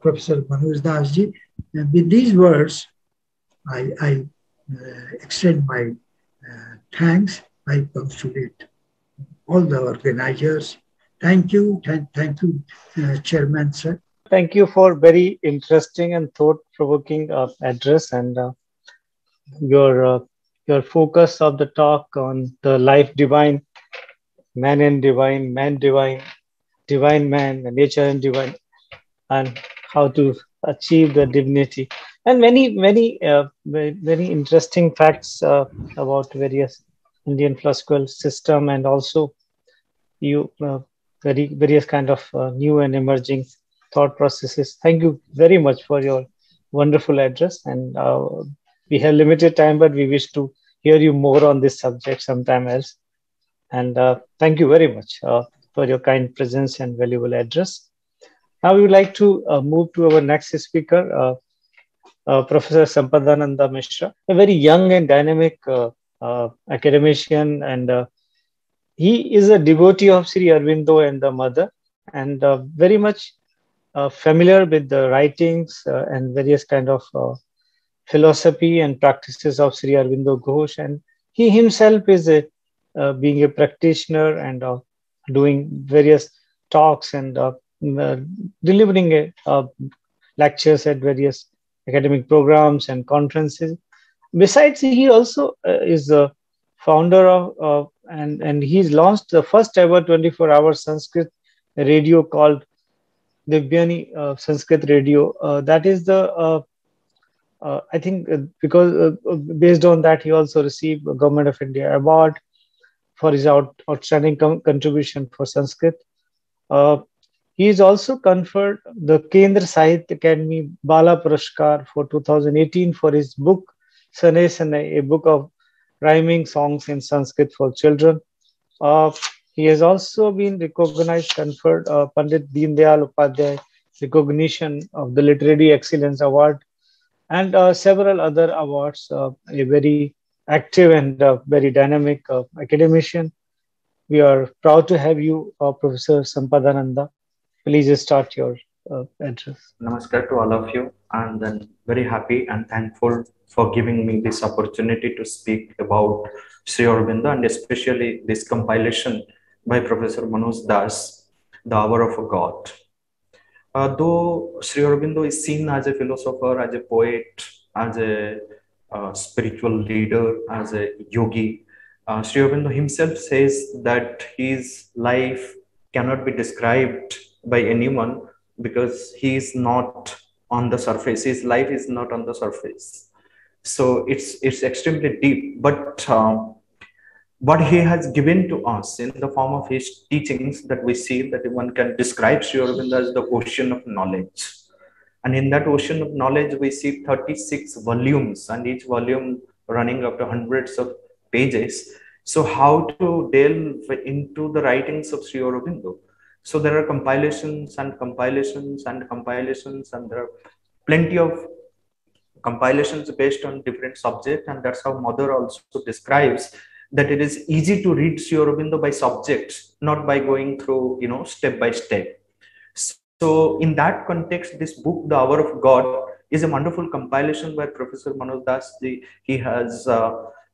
Professor Manoj Dasji. And with these words, I extend my thanks. I congratulate all the organizers. Thank you. Thank you, Chairman, sir. Thank you for very interesting and thought-provoking address, and your your focus of the talk on the life divine, man and divine, man divine, divine man, and nature and divine, and how to achieve the divinity, and very interesting facts about various Indian philosophical system, and also you various kind of new and emerging thought processes. Thank you very much for your wonderful address, and we have limited time, but we wish to hear you more on this subject sometime else. And thank you very much for your kind presence and valuable address. Now we would like to move to our next speaker, Professor Sampadananda Mishra, a very young and dynamic academician, and he is a devotee of Sri Aurobindo and the mother, and very much familiar with the writings and various kind of philosophy and practices of Sri Aurobindo Ghosh. And he himself is being a practitioner and doing various talks and delivering lectures at various academic programs and conferences. Besides, he also is the founder of and he's launched the first ever 24-hour Sanskrit radio called Divyani Sanskrit Radio. That is the I think because based on that, he also received a Government of India award for his outstanding contribution for Sanskrit. He is also conferred the Kendra Sahitya Akademi Bala Puraskar for 2018 for his book Sanay, a book of rhyming songs in Sanskrit for children. He has also been recognized, conferred Pandit Deen Dayal Upadhyay recognition of the Literary Excellence Award, and several other awards. A very active and very dynamic academician. We are proud to have you, Professor Sampadananda. Please start your address. Namaskar to all of you, and then very happy and thankful for giving me this opportunity to speak about Sri Aurobindo, and especially this compilation by Professor Manoj Das, The Hour of a God. Though Sri Aurobindo is seen as a philosopher, as a poet, as a spiritual leader, as a yogi, Sri Aurobindo himself says that his life cannot be described by anyone because he is not on the surface. His life is not on the surface. So it's extremely deep. But what he has given to us in the form of his teachings, that we see that one can describe Sri Aurobindo as the ocean of knowledge. And in that ocean of knowledge, we see 36 volumes, and each volume running up to hundreds of pages. So how to delve into the writings of Sri Aurobindo? So there are compilations and compilations and compilations, and there are plenty of compilations based on different subjects. And that's how Mother also describes that it is easy to read Sri Aurobindo by subjects, not by going through, step by step. So in that context, this book, The Hour of God, is a wonderful compilation where Professor Manoj Das, he has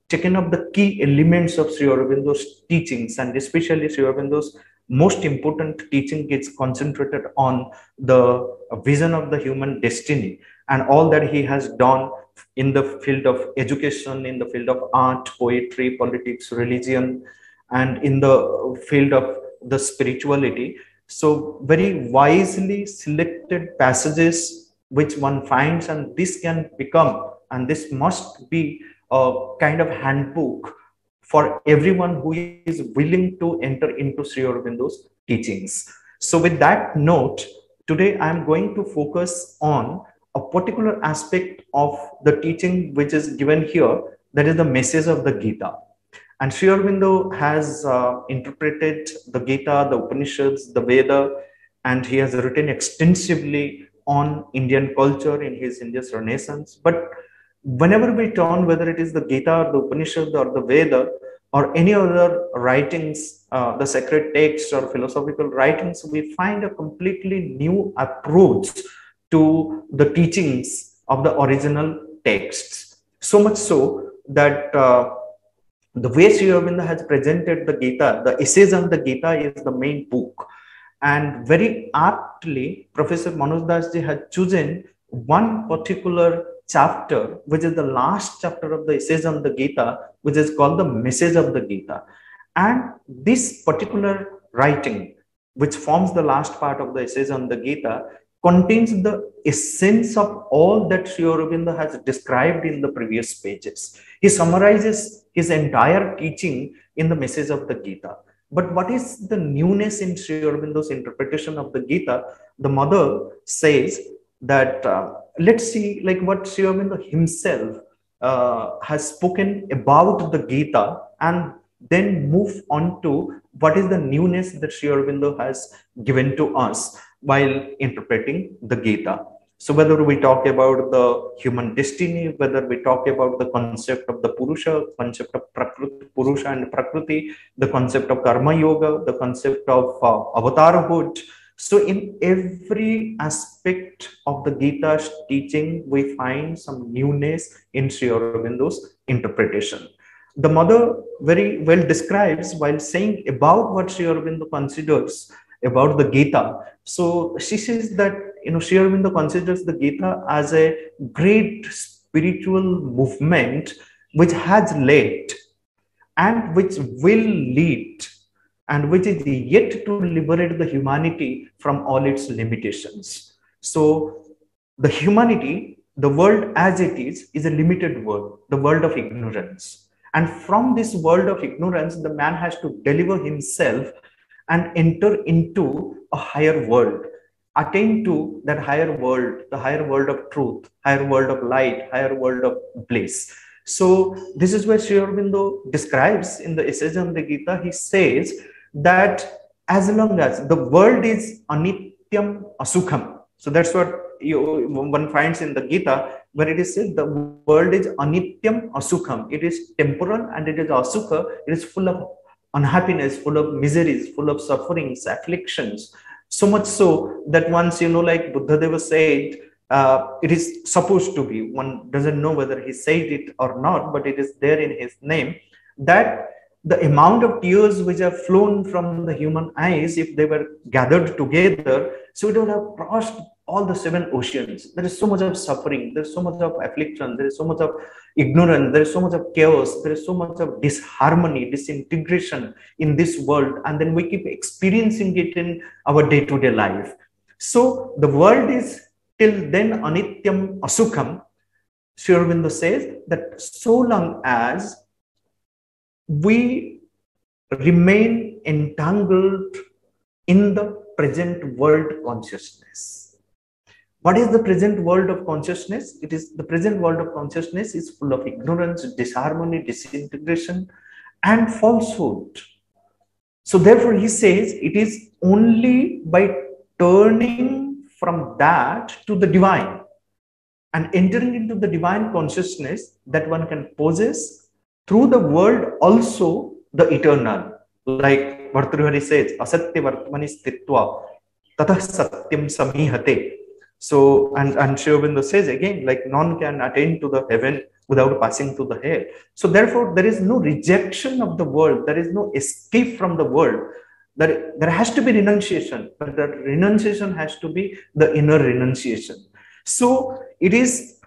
taken up the key elements of Sri Aurobindo's teachings, and especially Sri Aurobindo's most important teaching is concentrated on the vision of the human destiny and all that he has done in the field of education, in the field of art, poetry, politics, religion, and in the field of the spirituality. So very wisely selected passages which one finds, and this can become, and this must be a kind of handbook for everyone who is willing to enter into Sri Aurobindo's teachings. So with that note, today I am going to focus on a particular aspect of the teaching which is given here, that is the message of the Gita. And Sri Aurobindo has interpreted the Gita, the Upanishads, the Veda, and he has written extensively on Indian culture in his India's Renaissance. But whenever we turn, whether it is the Gita or the Upanishad or the Veda or any other writings, the sacred texts or philosophical writings, we find a completely new approach to the teachings of the original texts. So much so that the way Sri Aurobindo has presented the Gita, the essays on the Gita is the main book. And very aptly, Professor Manoj Das ji had chosen one particular chapter, which is the last chapter of the essays on the Gita, which is called the Message of the Gita. And this particular writing, which forms the last part of the essays on the Gita, contains the essence of all that Sri Aurobindo has described in the previous pages. He summarizes his entire teaching in the Message of the Gita. But what is the newness in Sri Aurobindo's interpretation of the Gita? The mother says that let's see like what Sri Aurobindo himself has spoken about the Gita, and then move on to what is the newness that Sri Aurobindo has given to us while interpreting the Gita. So whether we talk about the human destiny, whether we talk about the concept of the Purusha, concept of Prakriti, Purusha and Prakriti, the concept of Karma Yoga, the concept of avatarhood. So in every aspect of the Gita's teaching, we find some newness in Sri Aurobindo's interpretation. The mother very well describes while saying about what Sri Aurobindo considers about the Gita. So she says that, Sri Aurobindo considers the Gita as a great spiritual movement which has led and which will lead and which is yet to liberate the humanity from all its limitations. So the humanity, the world as it is a limited world, the world of ignorance. And from this world of ignorance, the man has to deliver himself and enter into a higher world, attain to that higher world, the higher world of truth, higher world of light, higher world of bliss. So this is where Sri Aurobindo describes in the Essays on the Gita. He says that as long as the world is anityam asukham, so that's what one finds in the Gita, where it is said the world is anityam asukham. It is temporal and it is asukha. It is full of unhappiness, full of miseries, full of sufferings, afflictions. So much so that once, like Buddhadeva said, it is supposed to be, one doesn't know whether he said it or not, but it is there in his name, that the amount of tears which have flown from the human eyes, if they were gathered together, so it would have crossed all the 7 oceans. There is so much of suffering, there is so much of affliction, there is so much of ignorance, there is so much of chaos, there is so much of disharmony, disintegration in this world, and then we keep experiencing it in our day-to-day life. So the world is till then anityam asukham. Sri Aurobindo says that so long as we remain entangled in the present world consciousness. What is the present world of consciousness? It is the present world of consciousness is full of ignorance, disharmony, disintegration, and falsehood. So therefore, he says it is only by turning from that to the divine and entering into the divine consciousness that one can possess through the world also the eternal. Like Bhartrihari says, asatya vartmani stitva tatah satyam samihate. So, and Sri Aurobindo says again, like none can attain to the heaven without passing through the hell. So therefore, there is no rejection of the world. There is no escape from the world. There has to be renunciation, but that renunciation has to be the inner renunciation. So it is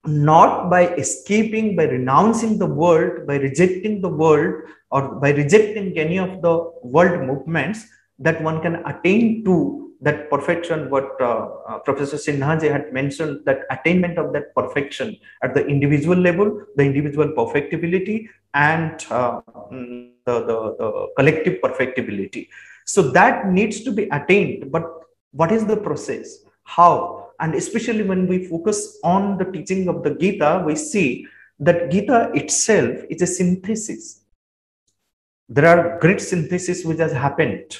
not by escaping, by renouncing the world, by rejecting the world, or by rejecting any of the world movements that one can attain to that perfection, what Professor Sinhaji had mentioned, that attainment of that perfection at the individual level, the individual perfectibility, and the collective perfectibility. So that needs to be attained. But what is the process? How? And especially when we focus on the teaching of the Gita, we see that Gita itself is a synthesis. There are great syntheses which has happened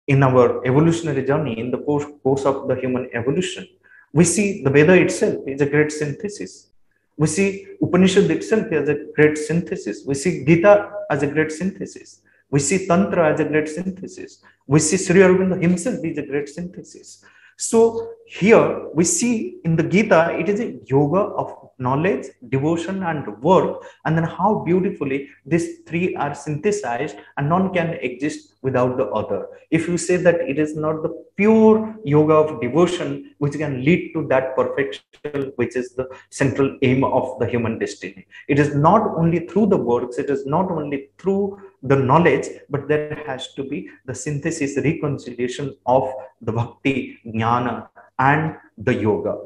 in our evolutionary journey, in the course of the human evolution. We see the Veda itself is a great synthesis. We see Upanishad itself as a great synthesis. We see Gita as a great synthesis. We see Tantra as a great synthesis. We see Sri Aurobindo himself is a great synthesis. So here we see in the Gita, it is a yoga of knowledge, devotion, and work, and then how beautifully these three are synthesized, and none can exist without the other. If you say that it is not the pure yoga of devotion which can lead to that perfection, which is the central aim of the human destiny, it is not only through the works, it is not only through the knowledge, but there has to be the synthesis, reconciliation of the bhakti, jnana, and the yoga.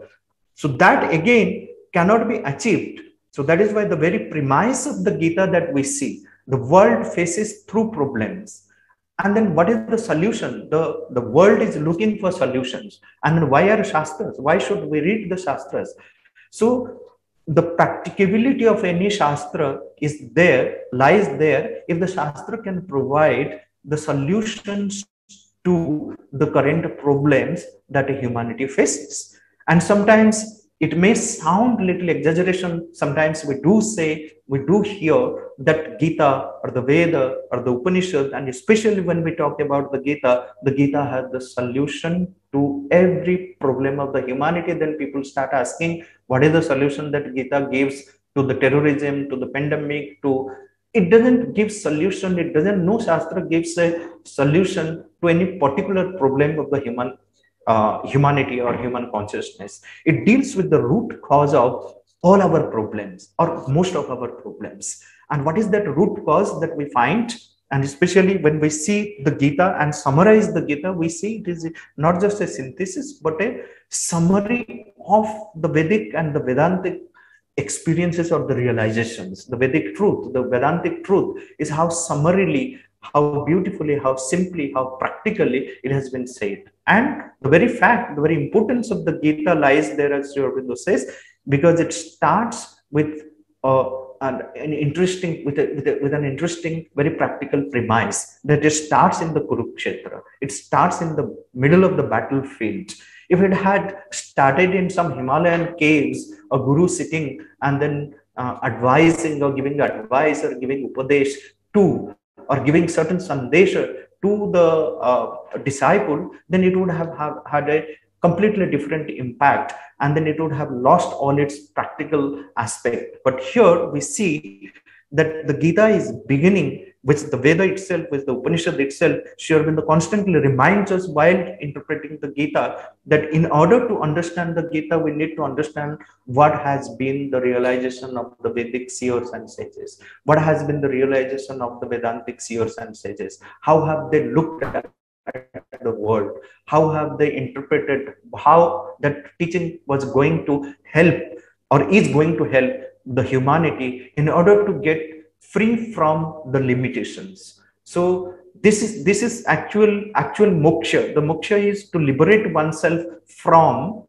So that again cannot be achieved. So that is why the very premise of the Gita that we see, the world faces through problems. And then what is the solution? The world is looking for solutions. And then why are Shastras? Why should we read the Shastras? So the practicability of any Shastra lies there if the Shastra can provide the solutions to the current problems that humanity faces. And sometimes it may sound little exaggeration. Sometimes we do hear that Gita or the Veda or the Upanishad, and especially when we talk about the Gita has the solution to every problem of the humanity. Then people start asking, what is the solution that Gita gives to the terrorism, to the pandemic, to it doesn't give solution. It doesn't, no Shastra gives a solution to any particular problem of the humanity or human consciousness. It deals with the root cause of all our problems or most of our problems. And what is that root cause that we find? And especially when we see the Gita and summarize the Gita, we see it is not just a synthesis, but a summary of the Vedic and the Vedantic experiences or the realizations. The Vedic truth, the Vedantic truth is how summarily, how beautifully, how simply, how practically it has been said. And the very fact, the very importance of the Gita lies there, as Sri Aurobindo says, because it starts with an interesting, with an interesting, very practical premise that it starts in the Kurukshetra. It starts in the middle of the battlefield. If it had started in some Himalayan caves, a guru sitting and then advising or giving advice or giving upadesh to, or giving certain sandesha to the disciple, then it would have had a completely different impact, and then it would have lost all its practical aspect. But here we see that the Gita is beginning with the Veda itself, with the Upanishad itself. Sri Aurobindo constantly reminds us while interpreting the Gita that in order to understand the Gita, we need to understand what has been the realization of the Vedic seers and sages, what has been the realization of the Vedantic seers and sages, how have they looked at the world, how have they interpreted, how that teaching was going to help or is going to help the humanity in order to get free from the limitations. So this is actual moksha. The moksha is to liberate oneself from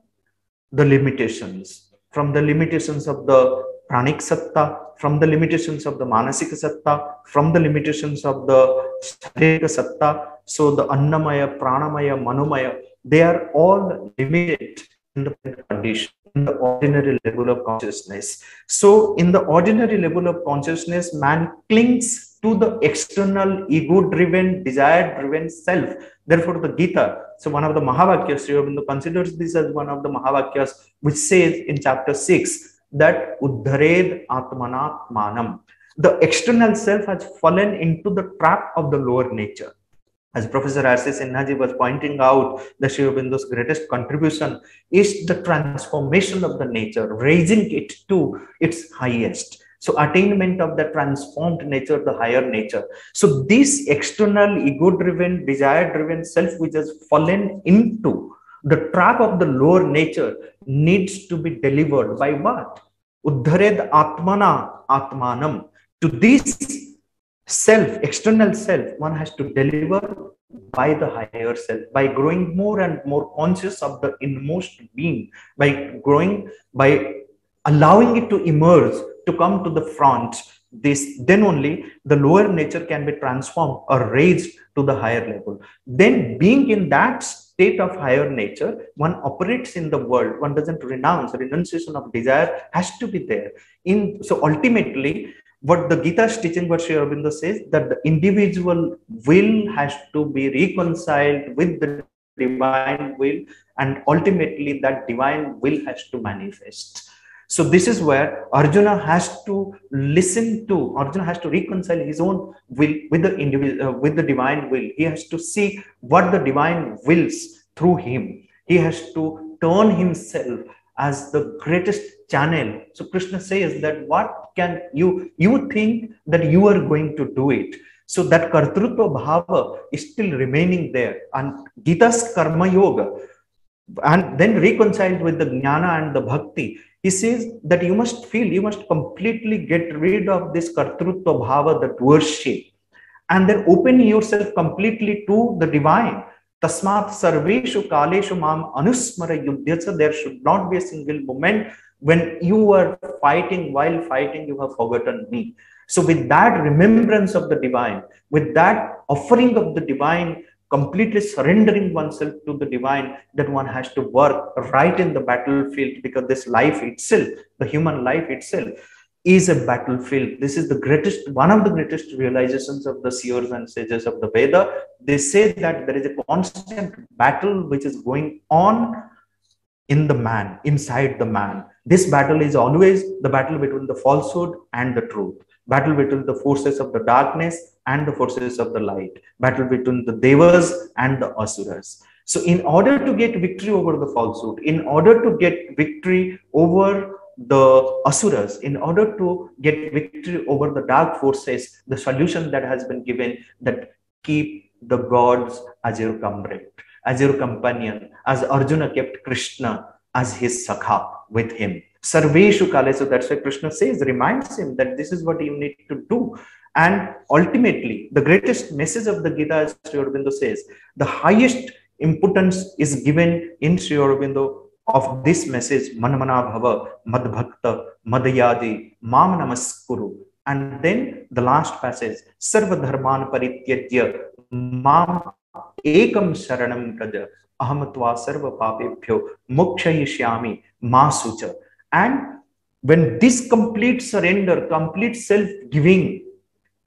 the limitations, from the limitations of the pranic satta, from the limitations of the manasika satta, from the limitations of the sharika satta. So the annamaya, pranamaya, manomaya, they are all limited in the condition, in the ordinary level of consciousness. So in the ordinary level of consciousness, man clings to the external ego-driven, desire-driven self. Therefore, the Gita, so one of the Mahavakyas, Sri Aurobindo considers this as one of the Mahavakyas, which says in chapter 6 that Uddhared Atmanat Manam. The external self has fallen into the trap of the lower nature. As Professor R.C. Sinhaji was pointing out, the Sri Aurobindo's greatest contribution is the transformation of the nature, raising it to its highest. So attainment of the transformed nature, the higher nature. So this external ego-driven, desire-driven self which has fallen into the trap of the lower nature needs to be delivered by what? Uddhared Atmana Atmanam. To this self, external self, one has to deliver by the higher self, by growing more and more conscious of the inmost being, by allowing it to emerge, to come to the front. Then only the lower nature can be transformed or raised to the higher level. Then being in that state of higher nature, one operates in the world. One doesn't renounce. Renunciation of desire has to be there. So ultimately, what the Gita is teaching, what Sri Aurobindo says, that the individual will has to be reconciled with the divine will, and ultimately that divine will has to manifest. So this is where Arjuna has to Arjuna has to reconcile his own will with the individual, with the divine will. He has to see what the divine wills through him. He has to turn himself as the greatest channel. So Krishna says that what can you think that you are going to do it. So that Kartrutva Bhava is still remaining there. And Gita's Karma Yoga, and then reconciled with the Jnana and the Bhakti, he says that you must completely get rid of this Kartrutva Bhava, that worship, and then open yourself completely to the divine. Tasmat sarveshu kaleshu mam anusmara yudhyasa. There should not be a single moment when you are fighting, while fighting, you have forgotten me. So with that remembrance of the divine, with that offering of the divine, completely surrendering oneself to the divine, that one has to work right in the battlefield, because this life itself, the human life itself, is a battlefield. This is the greatest, one of the greatest realizations of the seers and sages of the Veda. They say that there is a constant battle which is going on in the man, inside the man. This battle is always the battle between the falsehood and the truth, battle between the forces of the darkness and the forces of the light, battle between the devas and the asuras. So in order to get victory over the falsehood, in order to get victory over the asuras, in order to get victory over the dark forces, the solution that has been given, that keep the gods as your comrade, as your companion, as Arjuna kept Krishna as his sakha with him. Sarveshu kale. So that's why Krishna says, reminds him that this is what you need to do. And ultimately, the greatest message of the Gita, as Sri Aurobindo says, the highest importance is given in Sri Aurobindo of this message, Manmana Bhava, Madbhakta, Madayadi, Mam Namaskuru. And then the last passage, Sarva Dharman Parityajya, Mam Ekam Sharanam Praja, Ahamatva Sarva Papebhyo, Mokshayishyami, Masucha. And when this complete surrender, complete self-giving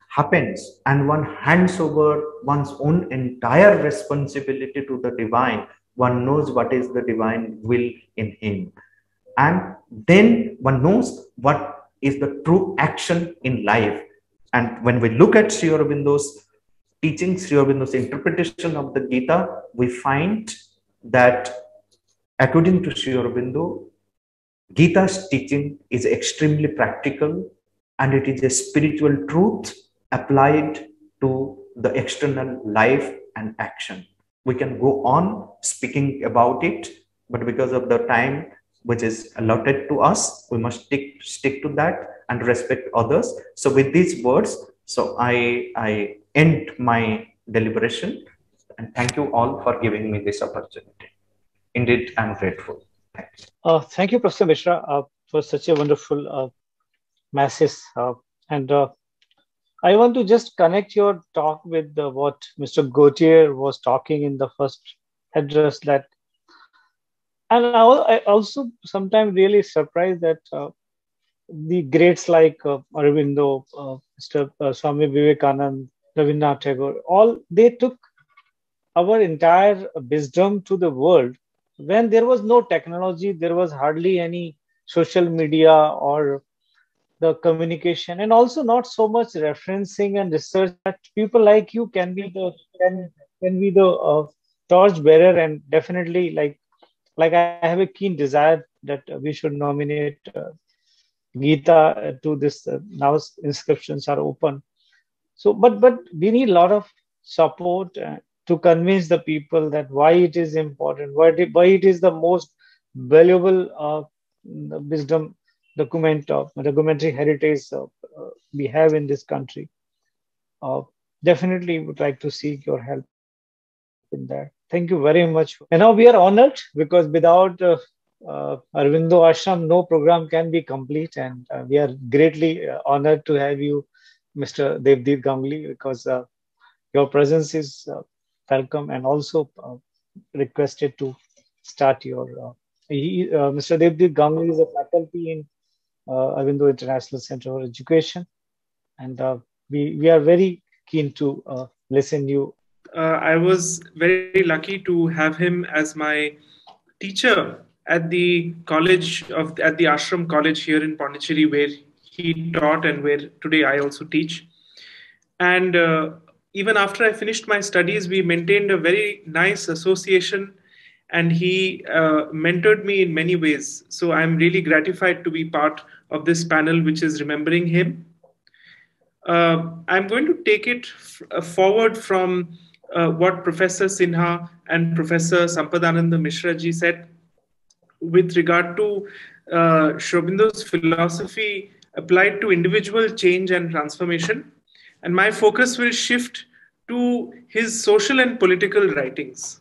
happens, and one hands over one's own entire responsibility to the divine, one knows what is the divine will in him. And then one knows what is the true action in life. And when we look at Sri Aurobindo's teaching, Sri Aurobindo's interpretation of the Gita, we find that according to Sri Aurobindo, Gita's teaching is extremely practical, and it is a spiritual truth applied to the external life and action. We can go on speaking about it, but because of the time which is allotted to us, we must stick to that and respect others. So with these words, so I end my deliberation, and thank you all for giving me this opportunity. Indeed, I'm grateful. Thanks. Thank you, Professor Mishra, for such a wonderful message. And I want to just connect your talk with what Mr. Gautier was talking in the first address. And I also sometimes really surprised that the greats like Aurobindo, Mr. Swami Vivekananda, Rabindranath Tagore, all they took our entire wisdom to the world when there was no technology, there was hardly any social media or the communication, and also not so much referencing and research, that people like you can be the torch bearer. And definitely, like I have a keen desire that we should nominate Gita to this. Now inscriptions are open. So, but we need a lot of support to convince the people that why it is important, why it is the most valuable wisdom documentary heritage we have in this country. Definitely would like to seek your help in that. Thank you very much. And now we are honored, because without Aurobindo Ashram, no program can be complete. And we are greatly honored to have you, Mr. Devdeep Ganguly, because your presence is welcome, and also requested to start your. Mr. Devdeep Ganguly is a faculty in Aurobindo International Center for Education, and we are very keen to listen you I was very lucky to have him as my teacher at the at the Ashram College here in Pondicherry, where he taught and where today I also teach. And even after I finished my studies, we maintained a very nice association, and he mentored me in many ways. So I'm really gratified to be part of this panel, which is remembering him. I'm going to take it forward from what Professor Sinha and Professor Sampadananda Mishra ji said with regard to Sri Aurobindo's philosophy applied to individual change and transformation. And my focus will shift to his social and political writings.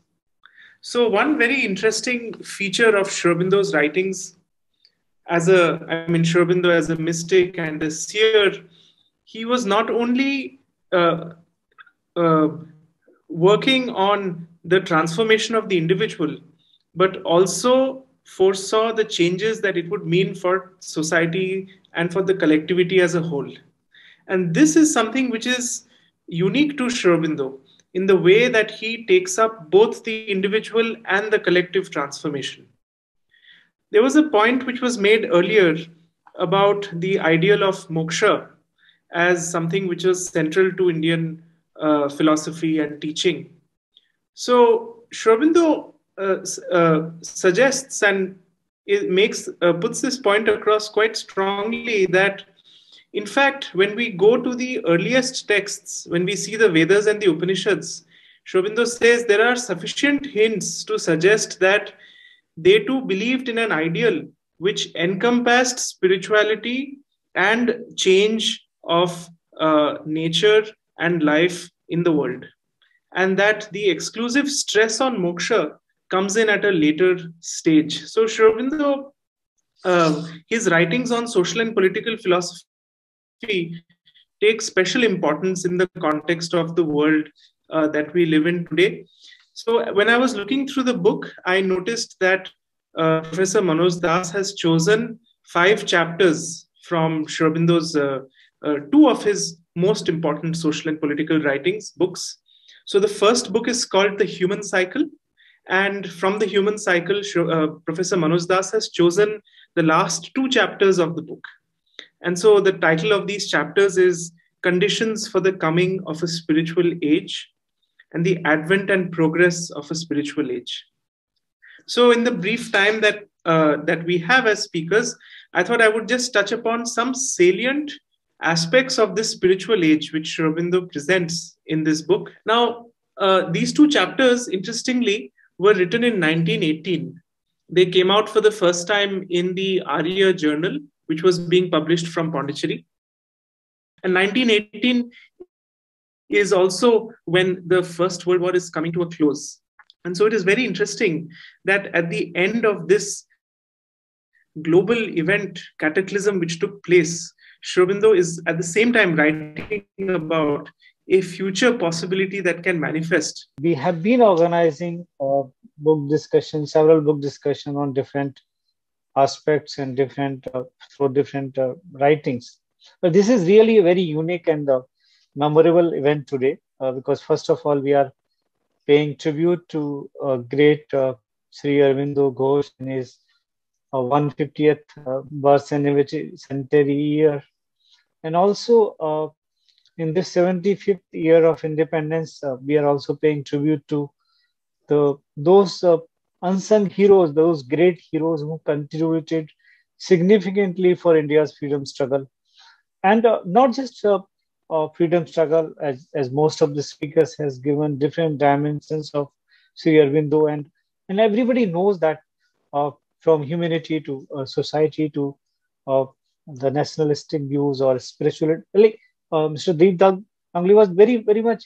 So one very interesting feature of Sri Aurobindo's writings Sri Aurobindo as a mystic and a seer, he was not only uh, working on the transformation of the individual, but also foresaw the changes that it would mean for society and for the collectivity as a whole. And this is something which is unique to Sri Aurobindo in the way that he takes up both the individual and the collective transformation. There was a point which was made earlier about the ideal of moksha as something which was central to Indian philosophy and teaching. So Sri Aurobindo suggests and puts this point across quite strongly that, in fact, when we go to the earliest texts, when we see the Vedas and the Upanishads, Sri Aurobindo says there are sufficient hints to suggest that they too believed in an ideal which encompassed spirituality and change of nature and life in the world. And that the exclusive stress on moksha comes in at a later stage. So Sri Aurobindo, his writings on social and political philosophy take special importance in the context of the world that we live in today. So when I was looking through the book, I noticed that Professor Manoj Das has chosen 5 chapters from Sri Aurobindo's two of his most important social and political books. So the first book is called The Human Cycle. And from The Human Cycle, Professor Manoj Das has chosen the last 2 chapters of the book. And so the title of these chapters is Conditions for the Coming of a Spiritual Age and the Advent and Progress of a Spiritual Age. So in the brief time that we have as speakers, I thought I would just touch upon some salient aspects of this spiritual age which Sri Aurobindo presents in this book. Now, these 2 chapters, interestingly, were written in 1918. They came out for the first time in the Arya Journal, which was being published from Pondicherry. And 1918 is also when the First World War is coming to a close. And so it is very interesting that at the end of this global event, cataclysm which took place, Sri Aurobindo is at the same time writing about a future possibility that can manifest. We have been organizing book discussions, several book discussions on different aspects and different writings. But this is really a very unique and memorable event today because first of all, we are paying tribute to great Sri Aurobindo Ghosh in his 150th birth centenary year. And also in this 75th year of independence, we are also paying tribute to those unsung heroes, those great heroes who contributed significantly for India's freedom struggle. And not just freedom struggle, as most of the speakers has given different dimensions of Sri Aurobindo, and everybody knows that from humanity to society to the nationalistic views or spirituality. Like Mr. Deep Angli was very much.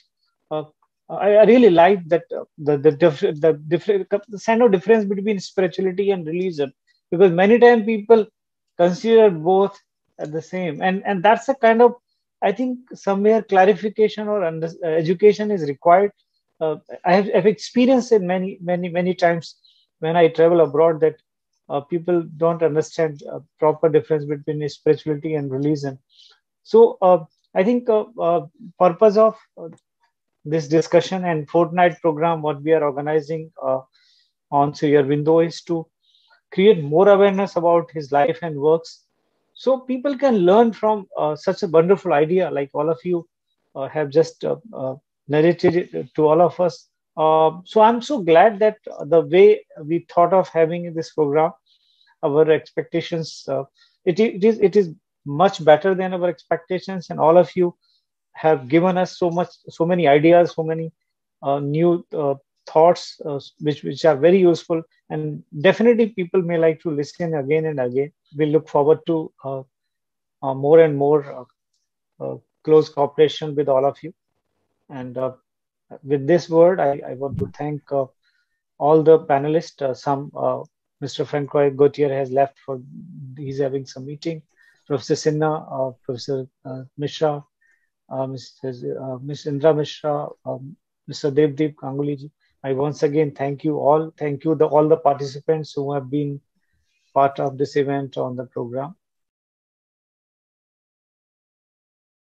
I really like that the kind of difference between spirituality and religion, because many times people consider both at the same, and that's a kind of, I think somewhere clarification or education is required. I have experienced it many times when I travel abroad that people don't understand proper difference between spirituality and religion. So I think purpose of this discussion and fortnight program, what we are organizing on Sri Aurobindo is to create more awareness about his life and works, so people can learn from such a wonderful idea like all of you have just narrated it to all of us. So I'm so glad that the way we thought of having this program, our expectations, it is much better than our expectations, and all of you have given us so many ideas, so many new thoughts, which are very useful, and definitely people may like to listen again and again. We look forward to more and more close cooperation with all of you. And with this word, I want to thank all the panelists. Mr. Francois Gautier has left for he's having some meeting. Professor Sinha, Professor Mishra, Ms. Indira Mishra, Mr. Devdeep Ganguly. I once again thank you all. Thank you all the participants who have been part of this event on the program.